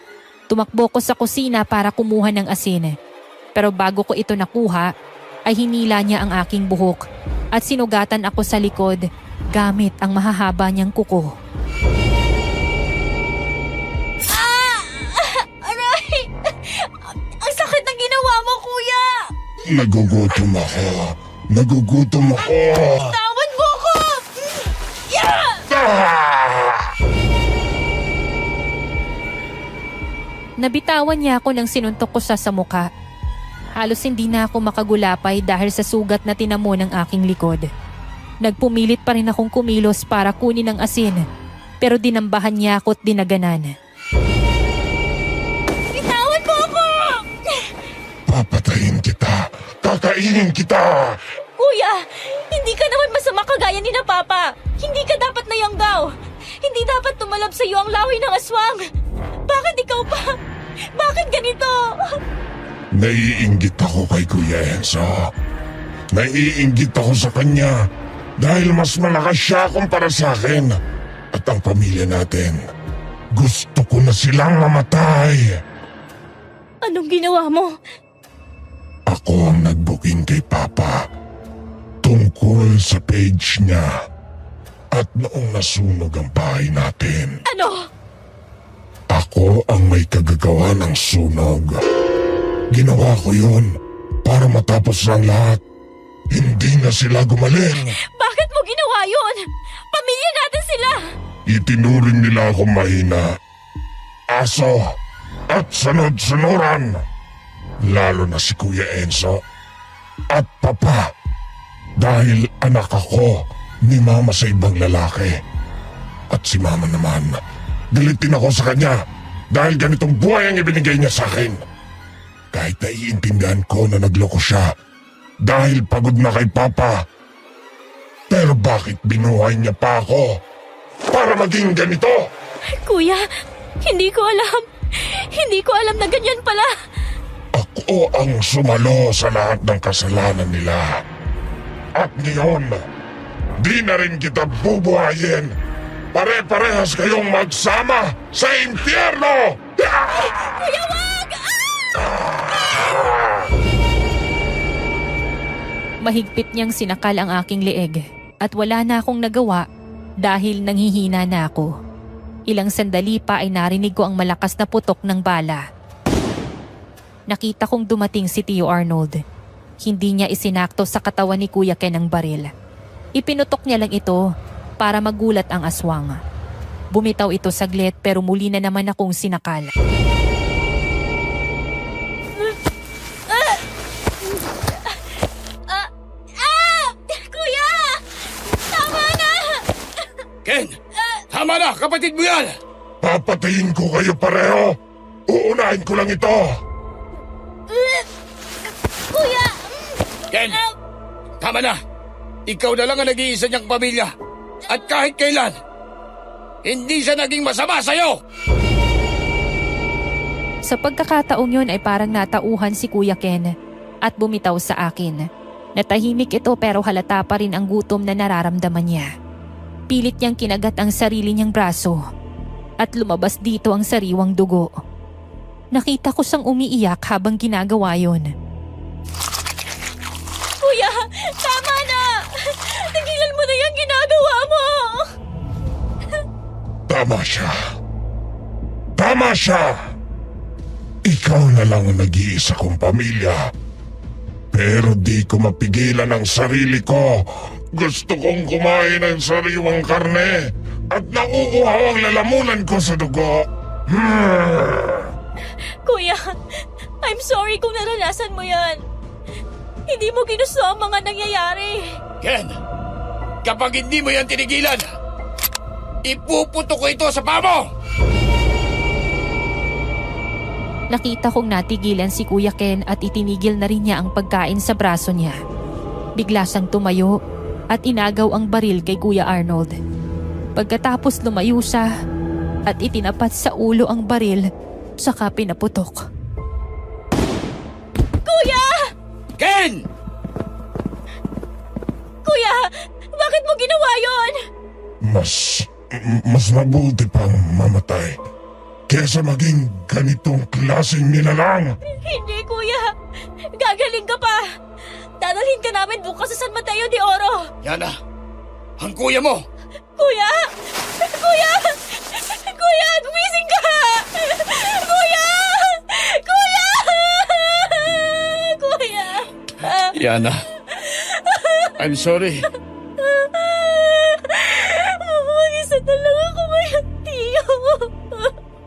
Speaker 4: Tumakbo ko sa kusina para kumuha ng asin. Pero bago ko ito nakuha, ay hinila niya ang aking buhok at sinugatan ako sa likod gamit ang mahahaba niyang kuko.
Speaker 2: Aray! Ang sakit ng ginawa mo, Kuya!
Speaker 7: Nagugutom ako. Nagugutom ako.
Speaker 2: Tawan mo ko! Yeah!
Speaker 4: Nabitawan niya ako nang sinuntok ko siya sa muka. Halos hindi na ako makagulapay dahil sa sugat na tinamo ng aking likod. Nagpumilit pa rin akong kumilos para kunin ang asin, pero dinambahan niya ako at dinaganan.
Speaker 2: Bitawan mo ako!
Speaker 7: Papatayin kita. Kakainin kita.
Speaker 2: Kuya, hindi ka naman masama kagaya ni na Papa. Hindi ka dapat nayanggaw. Hindi dapat tumalab sa iyo ang lawi ng aswang. Bakit ikaw pa? Bakit ganito?
Speaker 7: Naiinggit ako kay Kuya Enzo. Naiinggit ako sa kanya dahil mas malakas siya kumpara sa akin at ang pamilya natin. Gusto ko na silang mamatay.
Speaker 2: Anong ginawa mo?
Speaker 7: Ako ang nag-booking kay Papa tungkol sa page niya at noong nasunog ang bahay natin.
Speaker 2: Ano?
Speaker 7: Ako ang may kagagawa ng sunog. Ginawa ko yun para matapos ang lahat. Hindi na sila gumaling.
Speaker 2: Bakit mo ginawa yun? Pamilya natin sila!
Speaker 7: Itinuring nila akong mahina, aso at sunod-sunuran. Lalo na si Kuya Enzo at Papa dahil anak ako ni Mama sa ibang lalaki. At si Mama naman, galit din ako sa kanya dahil ganitong buhay ang ibinigay niya sa akin. Kahit naiintindihan ko na nagloko siya dahil pagod na kay Papa. Pero bakit binuhay niya pa ako para maging ganito?
Speaker 2: Kuya, hindi ko alam. Hindi ko alam na ganyan pala.
Speaker 7: Ako ang sumalo sa lahat ng kasalanan nila. At ngayon, di na rin kita bubuhayin pare-parehas kayong magsama sa impyerno!
Speaker 4: Mahigpit niyang sinakal ang aking leeg at wala na akong nagawa dahil nanghihina na ako. Ilang sandali pa ay narinig ko ang malakas na putok ng bala. Nakita kong dumating si Tio Arnold. Hindi niya isinakto sa katawan ni Kuya Ken ang baril. Ipinutok niya lang ito para magulat ang aswang. Bumitaw ito saglit pero muli na naman akong sinakal.
Speaker 2: Kuya! Tama na!
Speaker 6: Ken! Tama na! Kapatid mo yan!
Speaker 7: Papatayin ko kayo pareho! Uunahin ko lang ito!
Speaker 2: Kuya!
Speaker 6: Ken! Tama na! Ikaw na lang ang nag-iisa niyang pamilya. At kahit kailan, hindi siya naging masama sa'yo!
Speaker 4: Sa pagkakataong yun ay parang natauhan si Kuya Ken at bumitaw sa akin. Natahimik ito pero halata pa rin ang gutom na nararamdaman niya. Pilit niyang kinagat ang sarili niyang braso at lumabas dito ang sariwang dugo. Nakita ko siyang umiiyak habang ginagawa yon.
Speaker 2: Kuya! Tama na! Tigilan mo na yung ginagawa mo!
Speaker 7: Tama siya! Tama siya! Ikaw na lang ang nag-iisa kong pamilya. Pero di ko mapigilan ang sarili ko. Gusto kong kumain ng sariwang karne at nakukuha ang lalamunan ko sa dugo.
Speaker 2: Kuya, I'm sorry kung naranasan mo yan. Hindi mo ginusto ang mga nangyayari.
Speaker 6: Ken! Kapag hindi mo yan tinigilan, ipuputo ko ito sa paa mo!
Speaker 4: Nakita kong natigilan si Kuya Ken at itinigil na rin niya ang pagkain sa braso niya. Bigla siyang tumayo at inagaw ang baril kay Kuya Arnold. Pagkatapos lumayo siya at itinapat sa ulo ang baril saka pinaputok.
Speaker 2: Kuya!
Speaker 6: Ken!
Speaker 2: Kuya! Bakit mo ginawa yon?
Speaker 7: Mas mabuti pang mamatay kesa maging ganitong klaseng nilalang.
Speaker 2: Hindi, Kuya. Gagaling ka pa. Dadalhin ka namin bukas sa San Mateo de Oro.
Speaker 6: Yana, ang kuya mo!
Speaker 2: Kuya! Kuya! Kuya, gumising ka! Kuya! Kuya! Kuya!
Speaker 6: Yana, I'm sorry.
Speaker 2: Mag-isa na lang ako ngayon, Tiyo.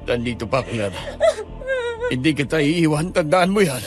Speaker 6: Nandito pa ako, Yana. Hindi kita iiwan, tandaan mo yan.